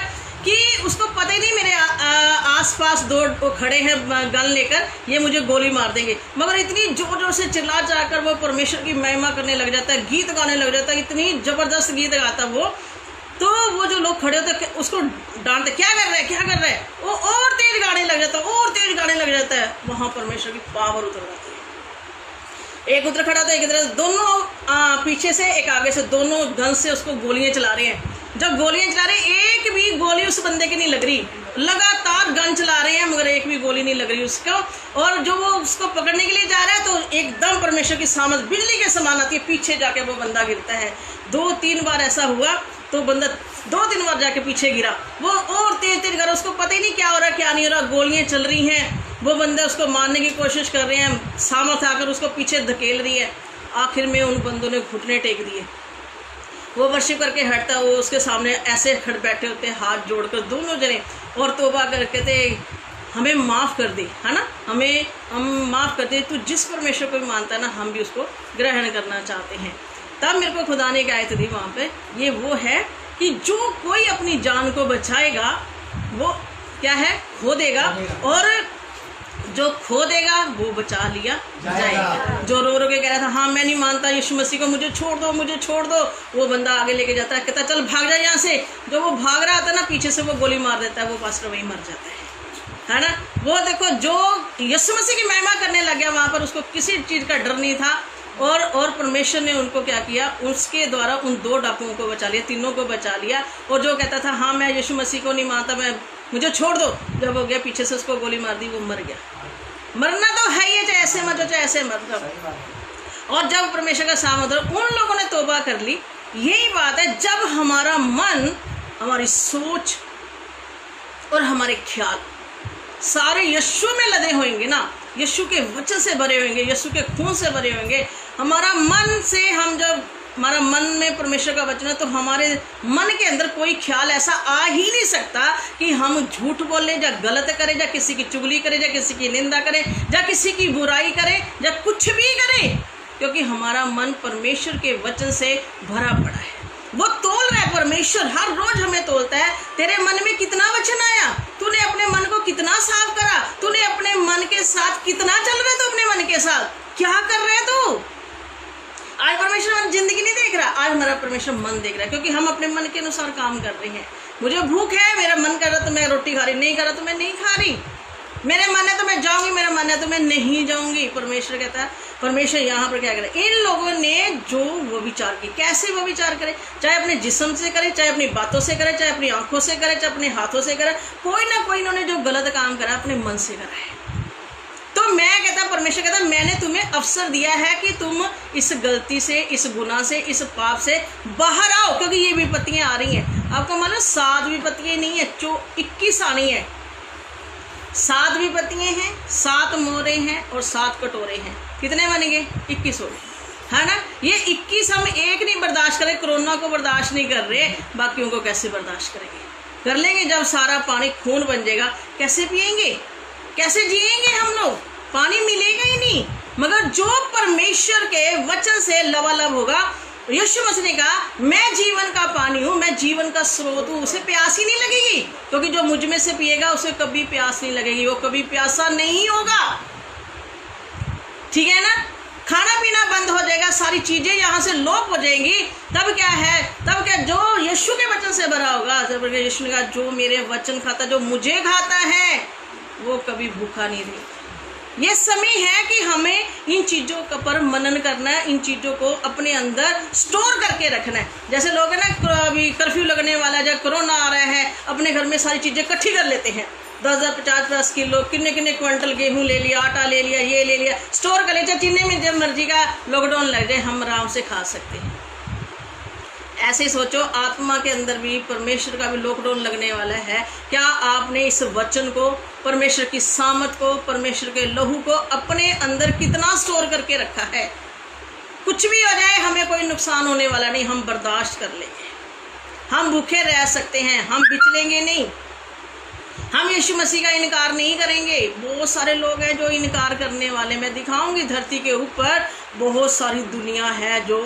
कि उसको पता ही नहीं मेरे आसपास दो खड़े हैं गन लेकर, ये मुझे गोली मार देंगे। मगर इतनी जोर जोर से चिल्ला जाकर वो परमेश्वर की महिमा करने लग जाता है, गीत गाने लग जाता है। इतनी जबरदस्त गीत गाता वो, तो वो जो लोग खड़े होते उसको डांटते, क्या कर रहा है, क्या कर रहा है। वो और तेज गाने लग जाता है, और तेज गाने लग जाता है। वहाँ परमेश्वर की पावर उतर जाती है। एक उधर खड़ा था, एक इधर, दोनों पीछे से एक आगे से, दोनों गन से उसको गोलियां चला रहे हैं। जब गोलियां चला रहे हैं, एक भी गोली उस बंदे की नहीं लग रही। लगातार गन चला रहे हैं मगर एक भी गोली नहीं लग रही उसको। और जो वो उसको पकड़ने के लिए जा रहा है तो एकदम परमेश्वर की सामर्थ बिजली के समान आती है, पीछे जाके वो बंदा गिरता है। 2-3 बार ऐसा हुआ तो बंदा 2-3 बार जाके पीछे गिरा। वो और तेज तेज गिरा, उसको पता ही नहीं क्या हो रहा क्या नहीं हो रहा। गोलियां चल रही हैं, वो बंदे उसको मारने की कोशिश कर रहे हैं, सामर्थ आकर उसको पीछे धकेल रही है। आखिर में उन बंदों ने घुटने टेक दिए। वो वर्शिप करके हटता, वो उसके सामने ऐसे खड़े बैठे होते हैं हाथ जोड़कर दोनों जने, और तौबा कर कहते हमें माफ़ कर दे, है ना, हम माफ़ कर दे। तो जिस परमेश्वर को भी मानता है ना, हम भी उसको ग्रहण करना चाहते हैं। तब मेरे को खुदा ने एक आयत दी वहाँ पे, ये वो है कि जो कोई अपनी जान को बचाएगा वो क्या है, खो देगा, और जो खो देगा वो बचा लिया जाएगा। जो रो रो के कह रहा था हाँ मैं नहीं मानता यीशु मसीह को, मुझे छोड़ दो, मुझे छोड़ दो, वो बंदा आगे लेके जाता है, कहता चल भाग जा यहाँ से। जो वो भाग रहा था ना, पीछे से वो गोली मार देता है, वो पास्टर वहीं मर जाता है ना। वो देखो, जो यीशु मसीह की महिमा करने लग गया वहाँ पर, उसको किसी चीज़ का डर नहीं था। और परमेश्वर ने उनको क्या किया, उसके द्वारा उन 2 डाकुओं को बचा लिया, 3 को बचा लिया। और जो कहता था हाँ मैं यीशु मसीह को नहीं मानता, मैं मुझे छोड़ दो, जब हो गया पीछे से उसको गोली मार दी, वो मर गया। मरना तो है ही, चाहे ऐसे मर जाओ चाहे ऐसे मर जाओ। और जब परमेश्वर का सामर्थ, उन लोगों ने तौबा कर ली। यही बात है, जब हमारा मन, हमारी सोच और हमारे ख्याल सारे यीशु में लदे होंगे ना, यीशु के वचन से भरे होंगे, यीशु के खून से भरे होंगे, हमारा मन से, हम जब हमारा मन में परमेश्वर का वचन है तो हमारे मन के अंदर कोई ख्याल ऐसा आ ही नहीं सकता कि हम झूठ बोलें, या गलत करें, या किसी की चुगली करें, या किसी की निंदा करें, या किसी की बुराई करें, या कुछ भी करें, क्योंकि हमारा मन परमेश्वर के वचन से भरा पड़ा है। वो तोल रहा है, परमेश्वर हर रोज हमें तोलता है। तेरे मन में कितना वचन आया, तूने अपने मन को कितना साफ करा, तूने अपने मन के साथ कितना चल रहा है, तू अपने मन के साथ क्या कर रहे है तू। आज परमेश्वर मन जिंदगी नहीं देख रहा, आज हमारा परमेश्वर मन देख रहा है, क्योंकि हम अपने मन के अनुसार काम कर रहे हैं। मुझे भूख है, मेरा मन कर रहा तो मैं रोटी खा रही, नहीं कर रहा तो मैं नहीं खा रही। मेरे मन है तो मैं जाऊंगी, मेरा मन है तो मैं नहीं जाऊंगी। परमेश्वर कहता है, परमेश्वर यहाँ पर क्या करे, इन लोगों ने जो वो विचार की, कैसे वो विचार करे, चाहे अपने जिस्म से करे, चाहे अपनी बातों से करे, चाहे अपनी आंखों से करे, चाहे अपने हाथों से करे, कोई ना कोई इन्होंने जो गलत काम करा अपने मन से करा है। तो मैं कहता, परमेश्वर कहता, मैंने तुम्हें अवसर दिया है कि तुम इस गलती से, इस गुनाह से, इस पाप से बाहर आओ, क्योंकि ये विपत्तियां आ रही हैं। आपको मालूम 7 विपत्तियां नहीं है, 21 आनी है। 7 विपत्तियां हैं, 7 मोहरे हैं और 7 कटोरे हैं। कितने बनेंगे? 21 हो गए, है ना। ये 21 हम एक नहीं बर्दाश्त करें, कोरोना को बर्दाश्त नहीं कर रहे, बाकियों को कैसे बर्दाश्त करेंगे? कर लेंगे। जब सारा पानी खून बन जाएगा, कैसे पिएंगे, कैसे जिएंगे हम लोग? पानी मिलेगा ही नहीं। मगर जो परमेश्वर के वचन से लबालब होगा, यीशु मसीह ने कहा मैं जीवन का पानी हूँ, मैं जीवन का स्रोत हूँ, उसे प्यास ही नहीं लगेगी, क्योंकि जो मुझ में से पिएगा उसे कभी प्यास नहीं लगेगी, वो कभी प्यासा नहीं होगा। ठीक है ना। खाना पीना बंद हो जाएगा, सारी चीजें यहाँ से लोप हो जाएंगी। तब क्या है, तब क्या, जो यीशु के वचन से भरा होगा। जब यीशु ने कहा जो मेरे वचन खाता, जो मुझे खाता है, वो कभी भूखा नहीं रहेगा। ये समय है कि हमें इन चीज़ों पर मनन करना है, इन चीज़ों को अपने अंदर स्टोर करके रखना है। जैसे लोग है ना, अभी कर्फ्यू लगने वाला है, जब कोरोना आ रहा है, अपने घर में सारी चीज़ें इकट्ठी कर लेते हैं। 10,000 50 किलो, कितने क्विंटल गेहूँ ले लिया, आटा ले लिया, ये ले लिया, स्टोर कर लिया। चीनी में जब मर्जी का लॉकडाउन लग जाए, हम आराम से खा सकते हैं। ऐसे ही सोचो, आत्मा के अंदर भी परमेश्वर का भी लॉकडाउन लगने वाला है। क्या आपने इस वचन को, परमेश्वर की सामत को, परमेश्वर के लहू को अपने अंदर कितना स्टोर करके रखा है? कुछ भी हो जाए हमें कोई नुकसान होने वाला नहीं, हम बर्दाश्त कर लेंगे, हम भूखे रह सकते हैं, हम बिचलेंगे नहीं। हम यीशु मसीह का इनकार नहीं करेंगे। बहुत सारे लोग हैं जो इनकार करने वाले। मैं दिखाऊंगी धरती के ऊपर बहुत सारी दुनिया है जो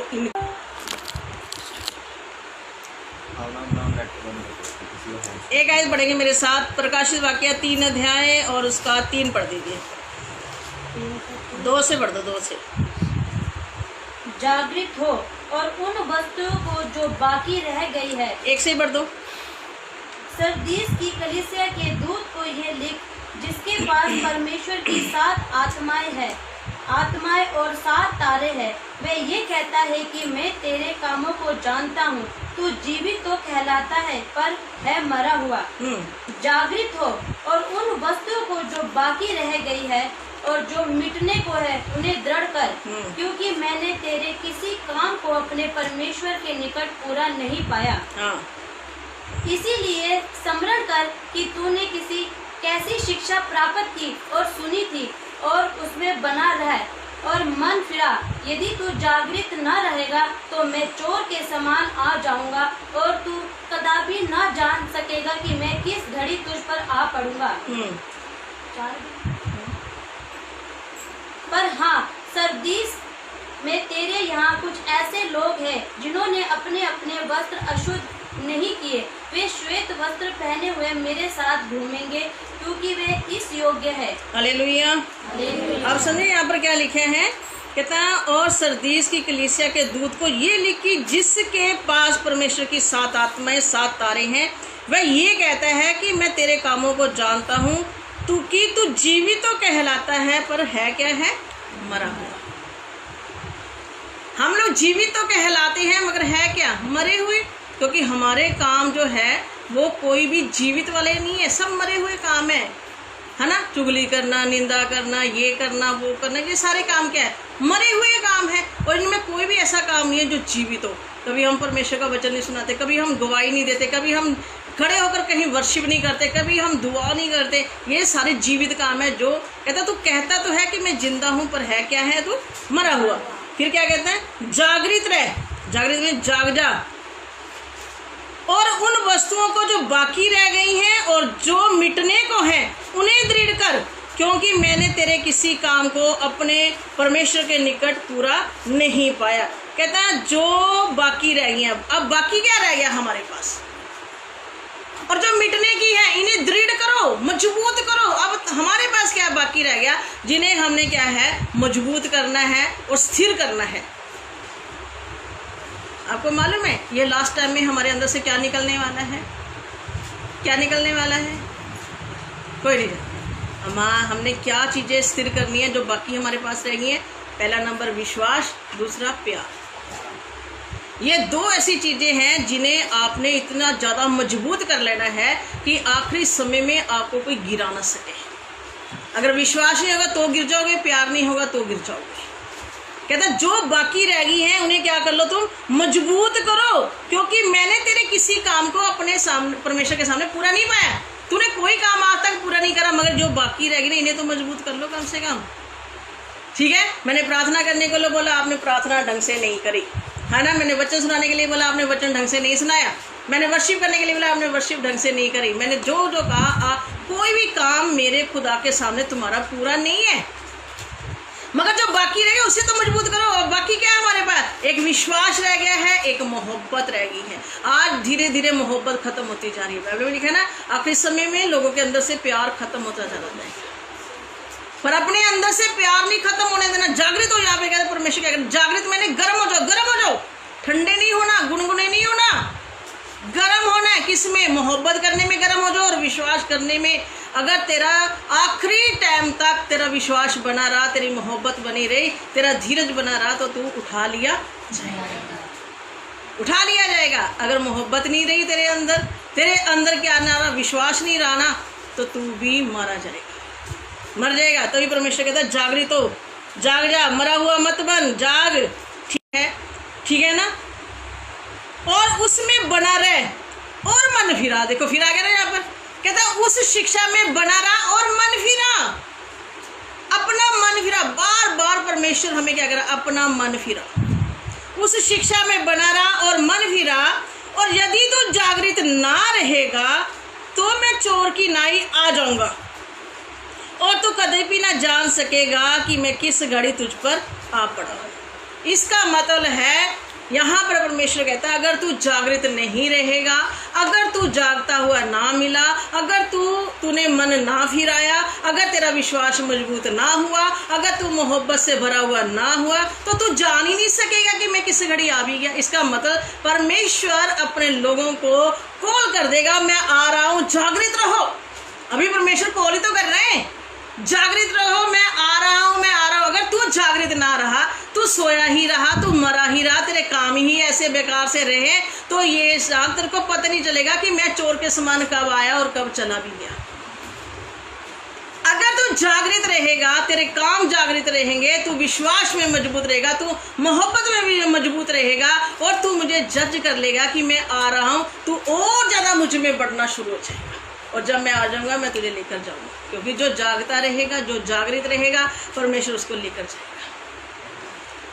एक आयत पढ़ेंगे मेरे साथ, प्रकाशित वाक्य 3 अध्याय और उसका 3 पढ़ दीजिए। 2 से पढ़ दो, 2 से। जागृत हो और उन वस्तुओं को जो बाकी रह गई है। 1 से पढ़ दो। सरदीस की कलीसिया के दूत को यह लिख, जिसके पास परमेश्वर की 7 आत्माएं और 7 तारे हैं, वह ये कहता है कि मैं तेरे कामों को जानता हूँ। तू जीवित तो कहलाता है पर है मरा हुआ। जागृत हो और उन वस्तुओं को जो बाकी रह गई है और जो मिटने को है उन्हें दृढ़ कर, क्योंकि मैंने तेरे किसी काम को अपने परमेश्वर के निकट पूरा नहीं पाया। इसीलिए स्मरण कर कि तूने कैसी शिक्षा प्राप्त की और सुनी थी और उसमें बना रह और मन फिरा। यदि तू जागृत न रहेगा तो मैं चोर के समान आ जाऊंगा और तू कदापि न जान सकेगा कि मैं किस घड़ी तुझ पर आ पड़ूंगा। पर हाँ, सरदीस में तेरे यहाँ कुछ ऐसे लोग हैं जिन्होंने अपने अपने वस्त्र अशुद्ध नहीं किए। वे श्वेत वस्त्र पहने हुए मेरे साथ घूमेंगे, क्योंकि वे इस योग्य है। हालेलुया। अब समझिए यहाँ पर क्या लिखे हैं, कहता है और सरदीस की कलीसिया के दूत को ये लिखी, जिसके पास परमेश्वर की 7 आत्माएं 7 तारे हैं, वह ये कहता है कि मैं तेरे कामों को जानता हूँ, तू जीवित तो कहलाता है पर है क्या है, मरा हुआ। हम लोग जीवित तो कहलाते हैं मगर है क्या, मरे हुए। क्योंकि हमारे काम जो है वो कोई भी जीवित वाले नहीं है, सब मरे हुए काम है ना। चुगली करना, निंदा करना, ये करना, वो करना, ये सारे काम क्या है, मरे हुए काम है। और इनमें कोई भी ऐसा काम नहीं है जो जीवित हो। कभी हम परमेश्वर का वचन नहीं सुनाते, कभी हम गवाही नहीं देते, कभी हम खड़े होकर कहीं वर्शिप नहीं करते, कभी हम दुआ नहीं करते। ये सारे जीवित काम है। जो कहता तू कहता तो है कि मैं जिंदा हूँ पर है क्या है, तू मरा हुआ। फिर क्या कहते हैं, जागृत रह, जागृत में जाग जा, और उन वस्तुओं को जो बाकी रह गई हैं और जो मिटने को है उन्हें दृढ़ कर, क्योंकि मैंने तेरे किसी काम को अपने परमेश्वर के निकट पूरा नहीं पाया। कहता है जो बाकी रह गई, अब बाकी क्या रह गया हमारे पास, और जो मिटने की है इन्हें दृढ़ करो, मजबूत करो। अब हमारे पास क्या बाकी रह गया, जिन्हें हमने क्या है मजबूत करना है और स्थिर करना है। आपको मालूम है ये लास्ट टाइम में हमारे अंदर से क्या निकलने वाला है, क्या निकलने वाला है, कोई नहीं जानता। हमने क्या चीज़ें स्थिर करनी है जो बाकी हमारे पास रह गई हैं। पहला नंबर विश्वास, दूसरा प्यार। ये 2 ऐसी चीज़ें हैं जिन्हें आपने इतना ज़्यादा मजबूत कर लेना है कि आखिरी समय में आपको कोई गिरा ना सके। अगर विश्वास नहीं होगा तो गिर जाओगे, प्यार नहीं होगा तो गिर जाओगे। कहता जो बाकी रह गई हैं उन्हें क्या कर लो, तुम मजबूत करो, क्योंकि मैंने तेरे किसी काम को अपने सामने परमेश्वर के सामने पूरा नहीं पाया। तूने कोई काम आज तक पूरा नहीं करा, मगर जो बाकी रह गई ना इन्हें तो मजबूत कर लो कम से कम। ठीक है, मैंने प्रार्थना करने के लिए बोला, आपने प्रार्थना ढंग से नहीं करी, है ना। मैंने वचन सुनाने के लिए बोला, आपने वचन ढंग से नहीं सुनाया। मैंने वर्शिप करने के लिए बोला, आपने वर्शिप ढंग से नहीं करी। मैंने जो कहा, कोई भी काम मेरे खुदा के सामने तुम्हारा पूरा नहीं है, मगर जो बाकी रह गया उसे तो मजबूत करो। और बाकी क्या है हमारे पास, एक विश्वास रह गया है, एक मोहब्बत रह गई है। आज धीरे धीरे मोहब्बत खत्म होती जा रही है। बाइबल में लिखा है ना, आखिरी समय में लोगों के अंदर से प्यार खत्म होता जा रहा है। पर अपने अंदर से प्यार नहीं खत्म होने देना। जागृत हो, यहाँ पे कहते परमेश्वर क्या कहते, जागृत मैंने गर्म हो जाओ, गर्म हो जाओ, ठंडे नहीं होना, गुनगुने नहीं होना, गर्म होना है। किस में, मोहब्बत करने में गर्म हो जाओ और विश्वास करने में। अगर तेरा आखिरी टाइम तक तेरा विश्वास बना रहा, तेरी मोहब्बत बनी रही, तेरा धीरज बना रहा, तो तू उठा लिया जाएगा, उठा लिया जाएगा। अगर मोहब्बत नहीं रही तेरे अंदर क्या ना रहा, विश्वास नहीं रहा ना, तो तू भी मारा जाएगा, मर जाएगा। तभी परमेश्वर कहता है जागृत हो, जाग जा, मरा हुआ मत बन, जाग। ठीक है ना, और उसमें बना रहे और मन फिरा। देखो फिरा क्या यहाँ पर कहता है, उस शिक्षा में बना रहा और मन फिरा, अपना मन फिरा। बार बार परमेश्वर हमें क्या करा, अपना मन फिरा, उस शिक्षा में बना रहा और मन फिरा। और यदि तो जागृत ना रहेगा तो मैं चोर की नाई आ जाऊंगा और तू कभी भी ना जान सकेगा कि मैं किस घड़ी तुझ पर आ पड़ा। इसका मतलब है यहाँ पर परमेश्वर कहता है, अगर तू जागृत नहीं रहेगा, अगर तू जागता हुआ ना मिला, अगर तूने मन ना फिराया, अगर तेरा विश्वास मजबूत ना हुआ, अगर तू मोहब्बत से भरा हुआ ना हुआ, तो तू जान ही नहीं सकेगा कि मैं किस घड़ी आ भी गया। इसका मतलब परमेश्वर अपने लोगों को कॉल कर देगा, मैं आ रहा हूँ, जागृत रहो। अभी परमेश्वर कॉल ही तो कर रहे हैं, जागृत रहो, मैं आ रहा हूँ, मैं आ रहा हूँ। अगर तू जागृत ना रहा, तू सोया ही रहा, तू मरा ही रहा, तेरे काम ही ऐसे बेकार से रहे, तो ये शाम तेरे को पता नहीं चलेगा कि मैं चोर के समान कब आया और कब चला भी गया। अगर तू जागृत रहेगा, तेरे काम जागृत रहेंगे, तू विश्वास में मजबूत रहेगा, तू मोहब्बत में भी मजबूत रहेगा और तू मुझे जज कर लेगा कि मैं आ रहा हूँ, तू और ज़्यादा मुझ में बढ़ना शुरू हो जाएगा। और जब मैं आ जाऊंगा मैं तुझे लेकर जाऊंगा, क्योंकि जो जागता रहेगा, जो जागृत रहेगा, परमेश्वर उसको लेकर जाएगा।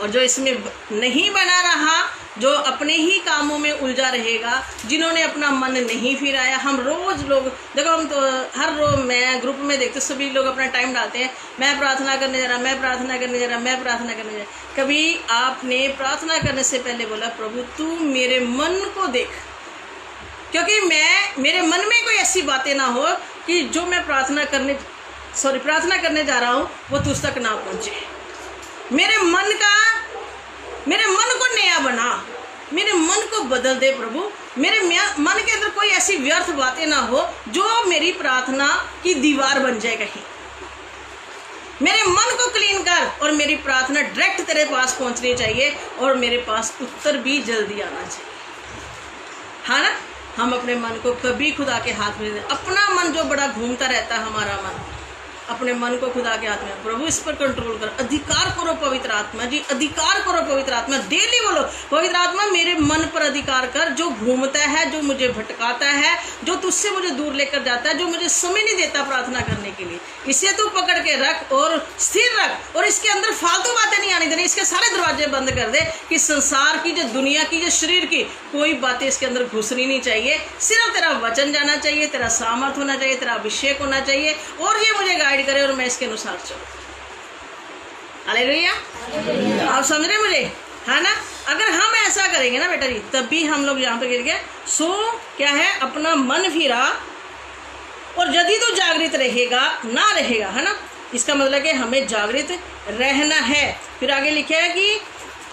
और जो इसमें नहीं बना रहा, जो अपने ही कामों में उलझा रहेगा, जिन्होंने अपना मन नहीं फिराया। हम रोज़ लोग देखो, हम तो हर रोज़ मैं ग्रुप में देखते सभी लोग अपना टाइम डालते हैं, मैं प्रार्थना करने जा रहा, मैं प्रार्थना करने जा रहा, मैं प्रार्थना करने जा रहा। कभी आपने प्रार्थना करने से पहले बोला, प्रभु तू मेरे मन को देख, क्योंकि मेरे मन में कोई ऐसी बातें ना हो कि जो मैं प्रार्थना करने जा रहा हूँ वो तुझ तक ना पहुँचे। मेरे मन को नया बना, मेरे मन को बदल दे प्रभु। मेरे मन के अंदर कोई ऐसी व्यर्थ बातें ना हो जो मेरी प्रार्थना की दीवार बन जाए कहीं। मेरे मन को क्लीन कर और मेरी प्रार्थना डायरेक्ट तेरे पास पहुँचनी चाहिए और मेरे पास उत्तर भी जल्दी आना चाहिए, हाँ ना। हम अपने मन को कभी खुदा के हाथ में दे। अपना मन जो बड़ा घूमता रहता है, हमारा मन, अपने मन को खुदा के हाथ में, प्रभु इस पर कंट्रोल कर। अधिकार करो पवित्र आत्मा जी, अधिकार करो पवित्र आत्मा। डेली बोलो, पवित्र आत्मा मेरे मन पर अधिकार कर, जो घूमता है, जो मुझे भटकाता है, जो तुझसे मुझे दूर लेकर जाता है, जो मुझे समय नहीं देता प्रार्थना करने के लिए, इसे तू पकड़ के रख और स्थिर रख। और इसके अंदर फालतू बातें नहीं आनी देनी, इसके सारे दरवाजे बंद कर दे कि संसार की, जो दुनिया की, जो शरीर की कोई बातें इसके अंदर घुसनी नहीं चाहिए। सिर्फ तेरा वचन जाना चाहिए, तेरा सामर्थ होना चाहिए, तेरा अभिषेक होना चाहिए और ये मुझे गाइड करे और मैं इसके अनुसार चलूं। हालेलुया, आप समझ रहे मुझे, है ना। अगर हम ऐसा करेंगे ना बेटा जी, तब भी हम लोग यहाँ पे गिर गए। सो क्या है, अपना मन फिरा और यदि तो जागृत रहेगा ना रहेगा, है ना। इसका मतलब कि हमें जागृत रहना है। फिर आगे लिखा है कि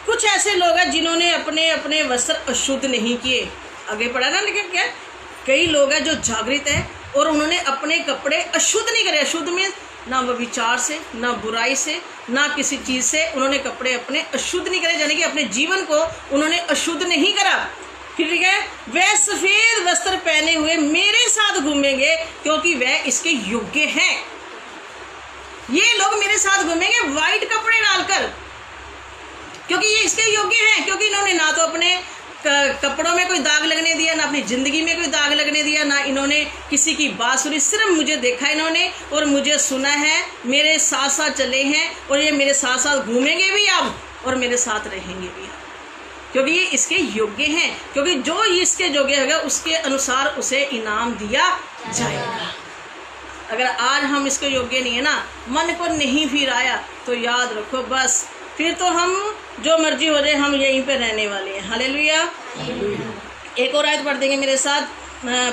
कुछ ऐसे लोग हैं जिन्होंने अपने अपने वस्त्र अशुद्ध नहीं किए। आगे पढ़ा ना, लेकिन क्या कई लोग हैं जो जागृत है और उन्होंने अपने कपड़े अशुद्ध नहीं करे। अशुद्ध में ना व्यभिचार से, ना बुराई से, ना किसी चीज़ से उन्होंने कपड़े अपने अशुद्ध नहीं करे, यानी कि अपने जीवन को उन्होंने अशुद्ध नहीं करा। फिर ठीक है, वह सफ़ेद वस्त्र पहने हुए मेरे साथ घूमेंगे क्योंकि वह इसके योग्य हैं। ये लोग मेरे साथ घूमेंगे वाइट कपड़े डालकर, क्योंकि ये इसके योग्य हैं, क्योंकि इन्होंने ना तो अपने कपड़ों में कोई दाग लगने दिया, ना अपनी ज़िंदगी में कोई दाग लगने दिया, ना इन्होंने किसी की बात सुनी। सिर्फ मुझे देखा इन्होंने और मुझे सुना है, मेरे साथ साथ चले हैं और ये मेरे साथ साथ घूमेंगे भी अब और मेरे साथ रहेंगे भी, क्योंकि ये इसके योग्य हैं। क्योंकि जो इसके योग्य होगा उसके अनुसार उसे इनाम दिया जाएगा। अगर आज हम इसके योग्य नहीं है ना, मन को नहीं फिराया, तो याद रखो बस फिर तो हम जो मर्जी हो जाए, हम यहीं पे रहने वाले हैं। हालेलुया। एक और आयत पढ़ देंगे मेरे साथ,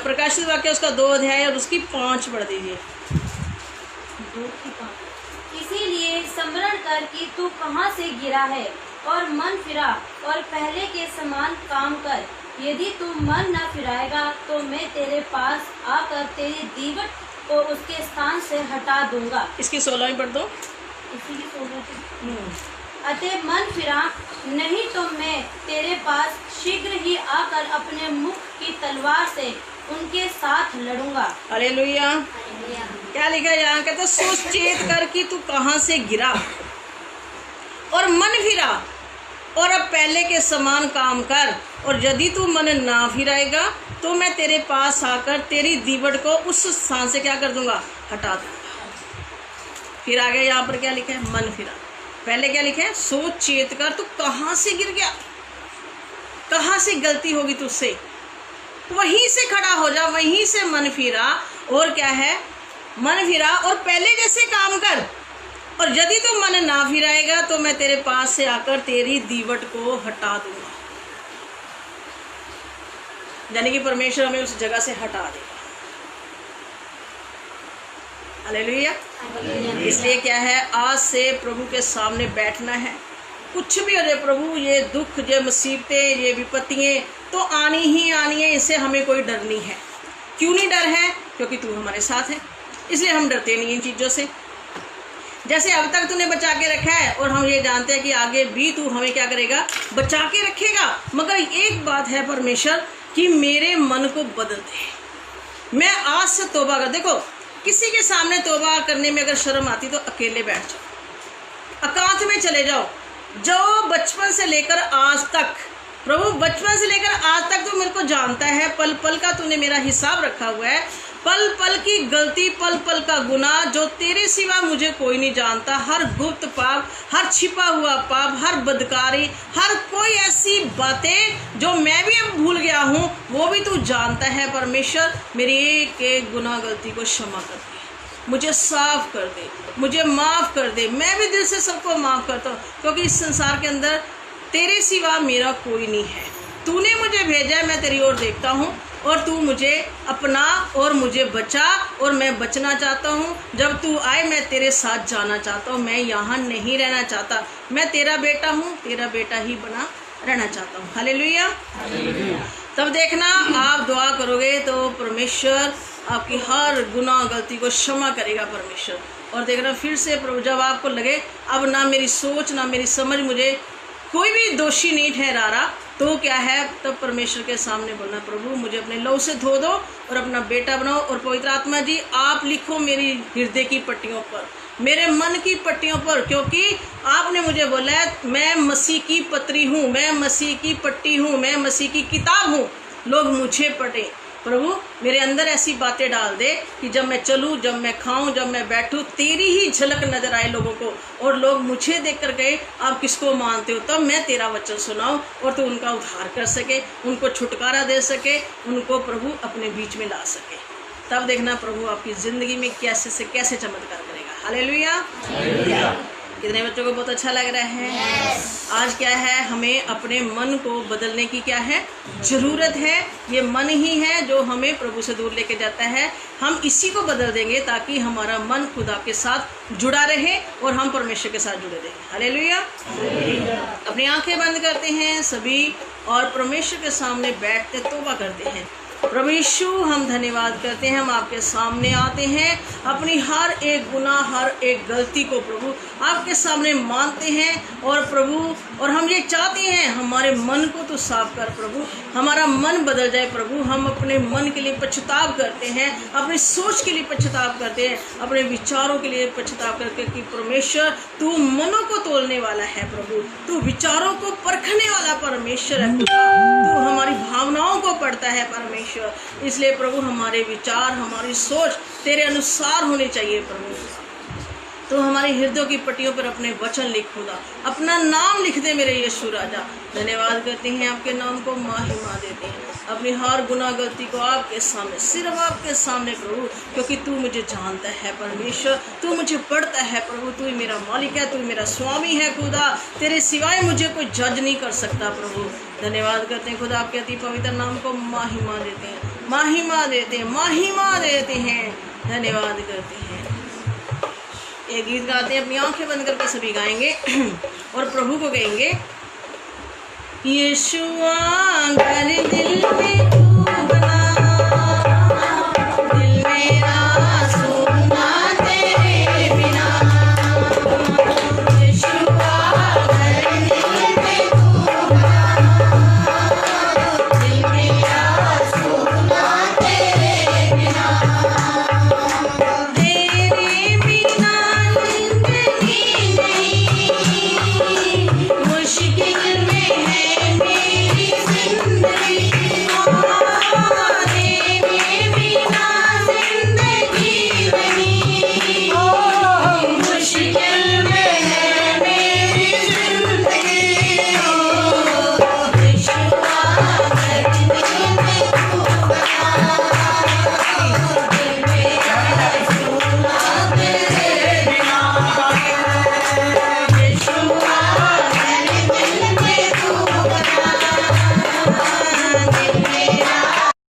प्रकाशित वाक्य उसका 2 अध्याय और उसकी 5 पढ़ दीजिए। इसीलिए स्मरण कर कि तू कहाँ से गिरा है और मन फिरा और पहले के समान काम कर। यदि तू मन न फिराएगा तो मैं तेरे पास आकर तेरी दीवट को उसके स्थान से हटा दूंगा। इसकी 16वीं पढ़ दो। इसी की 16 अतः मन फिरा, नहीं तो मैं तेरे पास शीघ्र ही आकर अपने मुख की तलवार से उनके साथ लड़ूंगा। हालेलुया। क्या लिखा है यहाँ, कहते सोच चेत कर कि तू कहाँ से गिरा और मन फिरा और अब पहले के समान काम कर। और यदि तू मन ना फिराएगा तो मैं तेरे पास आकर तेरी दीवट को उस स्थान से क्या कर दूंगा, हटा दूंगा। फिर आगे यहाँ पर क्या लिखा है, मन फिरा। पहले क्या लिखा है, सोच चेत कर तू कहाँ से गिर गया, कहाँ से गलती होगी तुझसे, वहीं से खड़ा हो जा, वहीं से मन फिरा और क्या है, मन फिरा और पहले जैसे काम कर। और यदि तू मन ना फिराएगा तो मैं तेरे पास से आकर तेरी दीवट को हटा दूंगा। यानी कि परमेश्वर हमें उस जगह से हटा देगा। हालेलुया। इसलिए क्या है, आज से प्रभु के सामने बैठना है। कुछ भी हो जाए प्रभु, ये दुख, ये मुसीबतें, ये विपत्तियाँ तो आनी ही आनी है, इससे हमें कोई डर नहीं है। क्यों नहीं डर है? क्योंकि तू हमारे साथ है, इसलिए हम डरते नहीं इन चीज़ों से। जैसे अब तक तूने बचा के रखा है और हम ये जानते हैं कि आगे भी तू हमें क्या करेगा, बचा के रखेगा। मगर एक बात है परमेश्वर कि मेरे मन को बदल दे। मैं आज से तौबा कर, देखो किसी के सामने तौबा करने में अगर शर्म आती तो अकेले बैठ जाओ, एकांत में चले जाओ। जो बचपन से लेकर आज तक, प्रभु बचपन से लेकर आज तक तो मेरे को जानता है, पल पल का तूने मेरा हिसाब रखा हुआ है, पल पल की गलती, पल पल का गुनाह जो तेरे सिवा मुझे कोई नहीं जानता। हर गुप्त पाप, हर छिपा हुआ पाप, हर बदकारी, हर कोई ऐसी बातें जो मैं भी अब भूल गया हूँ, वो भी तू जानता है। परमेश्वर मेरी एक एक गुनाह गलती को क्षमा कर दे, मुझे साफ कर दे, मुझे माफ़ कर दे। मैं भी दिल से सबको माफ़ करता हूँ, क्योंकि इस संसार के अंदर तेरे सिवा मेरा कोई नहीं है। तूने मुझे भेजा है, मैं तेरी ओर देखता हूँ और तू मुझे अपना और मुझे बचा, और मैं बचना चाहता हूँ। जब तू आए मैं तेरे साथ जाना चाहता हूँ, मैं यहाँ नहीं रहना चाहता। मैं तेरा बेटा हूँ, तेरा बेटा ही बना रहना चाहता हूँ। हालेलुया। तब देखना आप दुआ करोगे तो परमेश्वर आपकी हर गुनाह गलती को क्षमा करेगा परमेश्वर। और देखना फिर से प्रभु, जब आपको लगे अब ना मेरी सोच ना मेरी समझ मुझे कोई भी दोषी नहीं ठहरा रहा, तो क्या है, तब परमेश्वर के सामने बोलना, प्रभु मुझे अपने लहू से धो दो और अपना बेटा बनाओ। और पवित्र आत्मा जी आप लिखो मेरी हृदय की पट्टियों पर, मेरे मन की पट्टियों पर, क्योंकि आपने मुझे बोला है मैं मसीह की पत्री हूँ, मैं मसीह की पट्टी हूँ, मैं मसीह की किताब हूँ, लोग मुझे पढ़ें। प्रभु मेरे अंदर ऐसी बातें डाल दे कि जब मैं चलूँ, जब मैं खाऊं, जब मैं बैठूं, तेरी ही झलक नजर आए लोगों को, और लोग मुझे देख कर कहे आप किसको मानते हो, तब मैं तेरा वचन सुनाऊं और तू उनका उद्धार कर सके, उनको छुटकारा दे सके, उनको प्रभु अपने बीच में ला सके। तब देखना प्रभु आपकी ज़िंदगी में कैसे से कैसे चमत्कार करेगा। हालेलुया। कितने बच्चों को बहुत अच्छा लग रहा है? आज क्या है, हमें अपने मन को बदलने की क्या है, ज़रूरत है। ये मन ही है जो हमें प्रभु से दूर लेके जाता है। हम इसी को बदल देंगे ताकि हमारा मन खुदा के साथ जुड़ा रहे और हम परमेश्वर के साथ जुड़े रहें। हालेलुया। अपनी आंखें बंद करते हैं सभी और परमेश्वर के सामने बैठते तौबा करते हैं। प्रभु यीशु हम धन्यवाद करते हैं, हम आपके सामने आते हैं, अपनी हर एक गुनाह, हर एक गलती को प्रभु आपके सामने मानते हैं। और प्रभु और हम ये चाहते हैं हमारे मन को तो साफ कर प्रभु, हमारा मन बदल जाए प्रभु। हम अपने मन के लिए पछताव करते हैं, अपनी सोच के लिए पछताव करते हैं, अपने विचारों के लिए पछताव करके कि परमेश्वर तू मनों को तोलने वाला है प्रभु, तू विचारों को परखने वाला परमेश्वर है, तू हमारी भावनाओं को पढ़ता है परमेश्वर। इसलिए प्रभु हमारे विचार, हमारी सोच तेरे अनुसार होनी चाहिए प्रभु। तो हमारे हृदयों की पट्टियों पर अपने वचन लिख खुदा, अपना नाम लिख दे मेरे यीशु राजा। धन्यवाद करते हैं, आपके नाम को महिमा देते हैं, अपनी हर गुनाह गलती को आपके सामने, सिर्फ आपके सामने प्रभु, क्योंकि तू मुझे जानता है परमेश्वर, तू मुझे पढ़ता है प्रभु, तू मेरा मालिक है, तू मेरा स्वामी है खुदा, तेरे सिवाय मुझे कोई जज नहीं कर सकता प्रभु। धन्यवाद करते हैं खुदा, आपके अति पवित्र नाम को महिमा देते हैं, महिमा देते हैं, महिमा देते हैं, धन्यवाद करते हैं। ये गीत गाते हैं, अपनी आंखें बंद करके सभी गाएंगे और प्रभु को कहेंगे, यीशुआ कर दिल में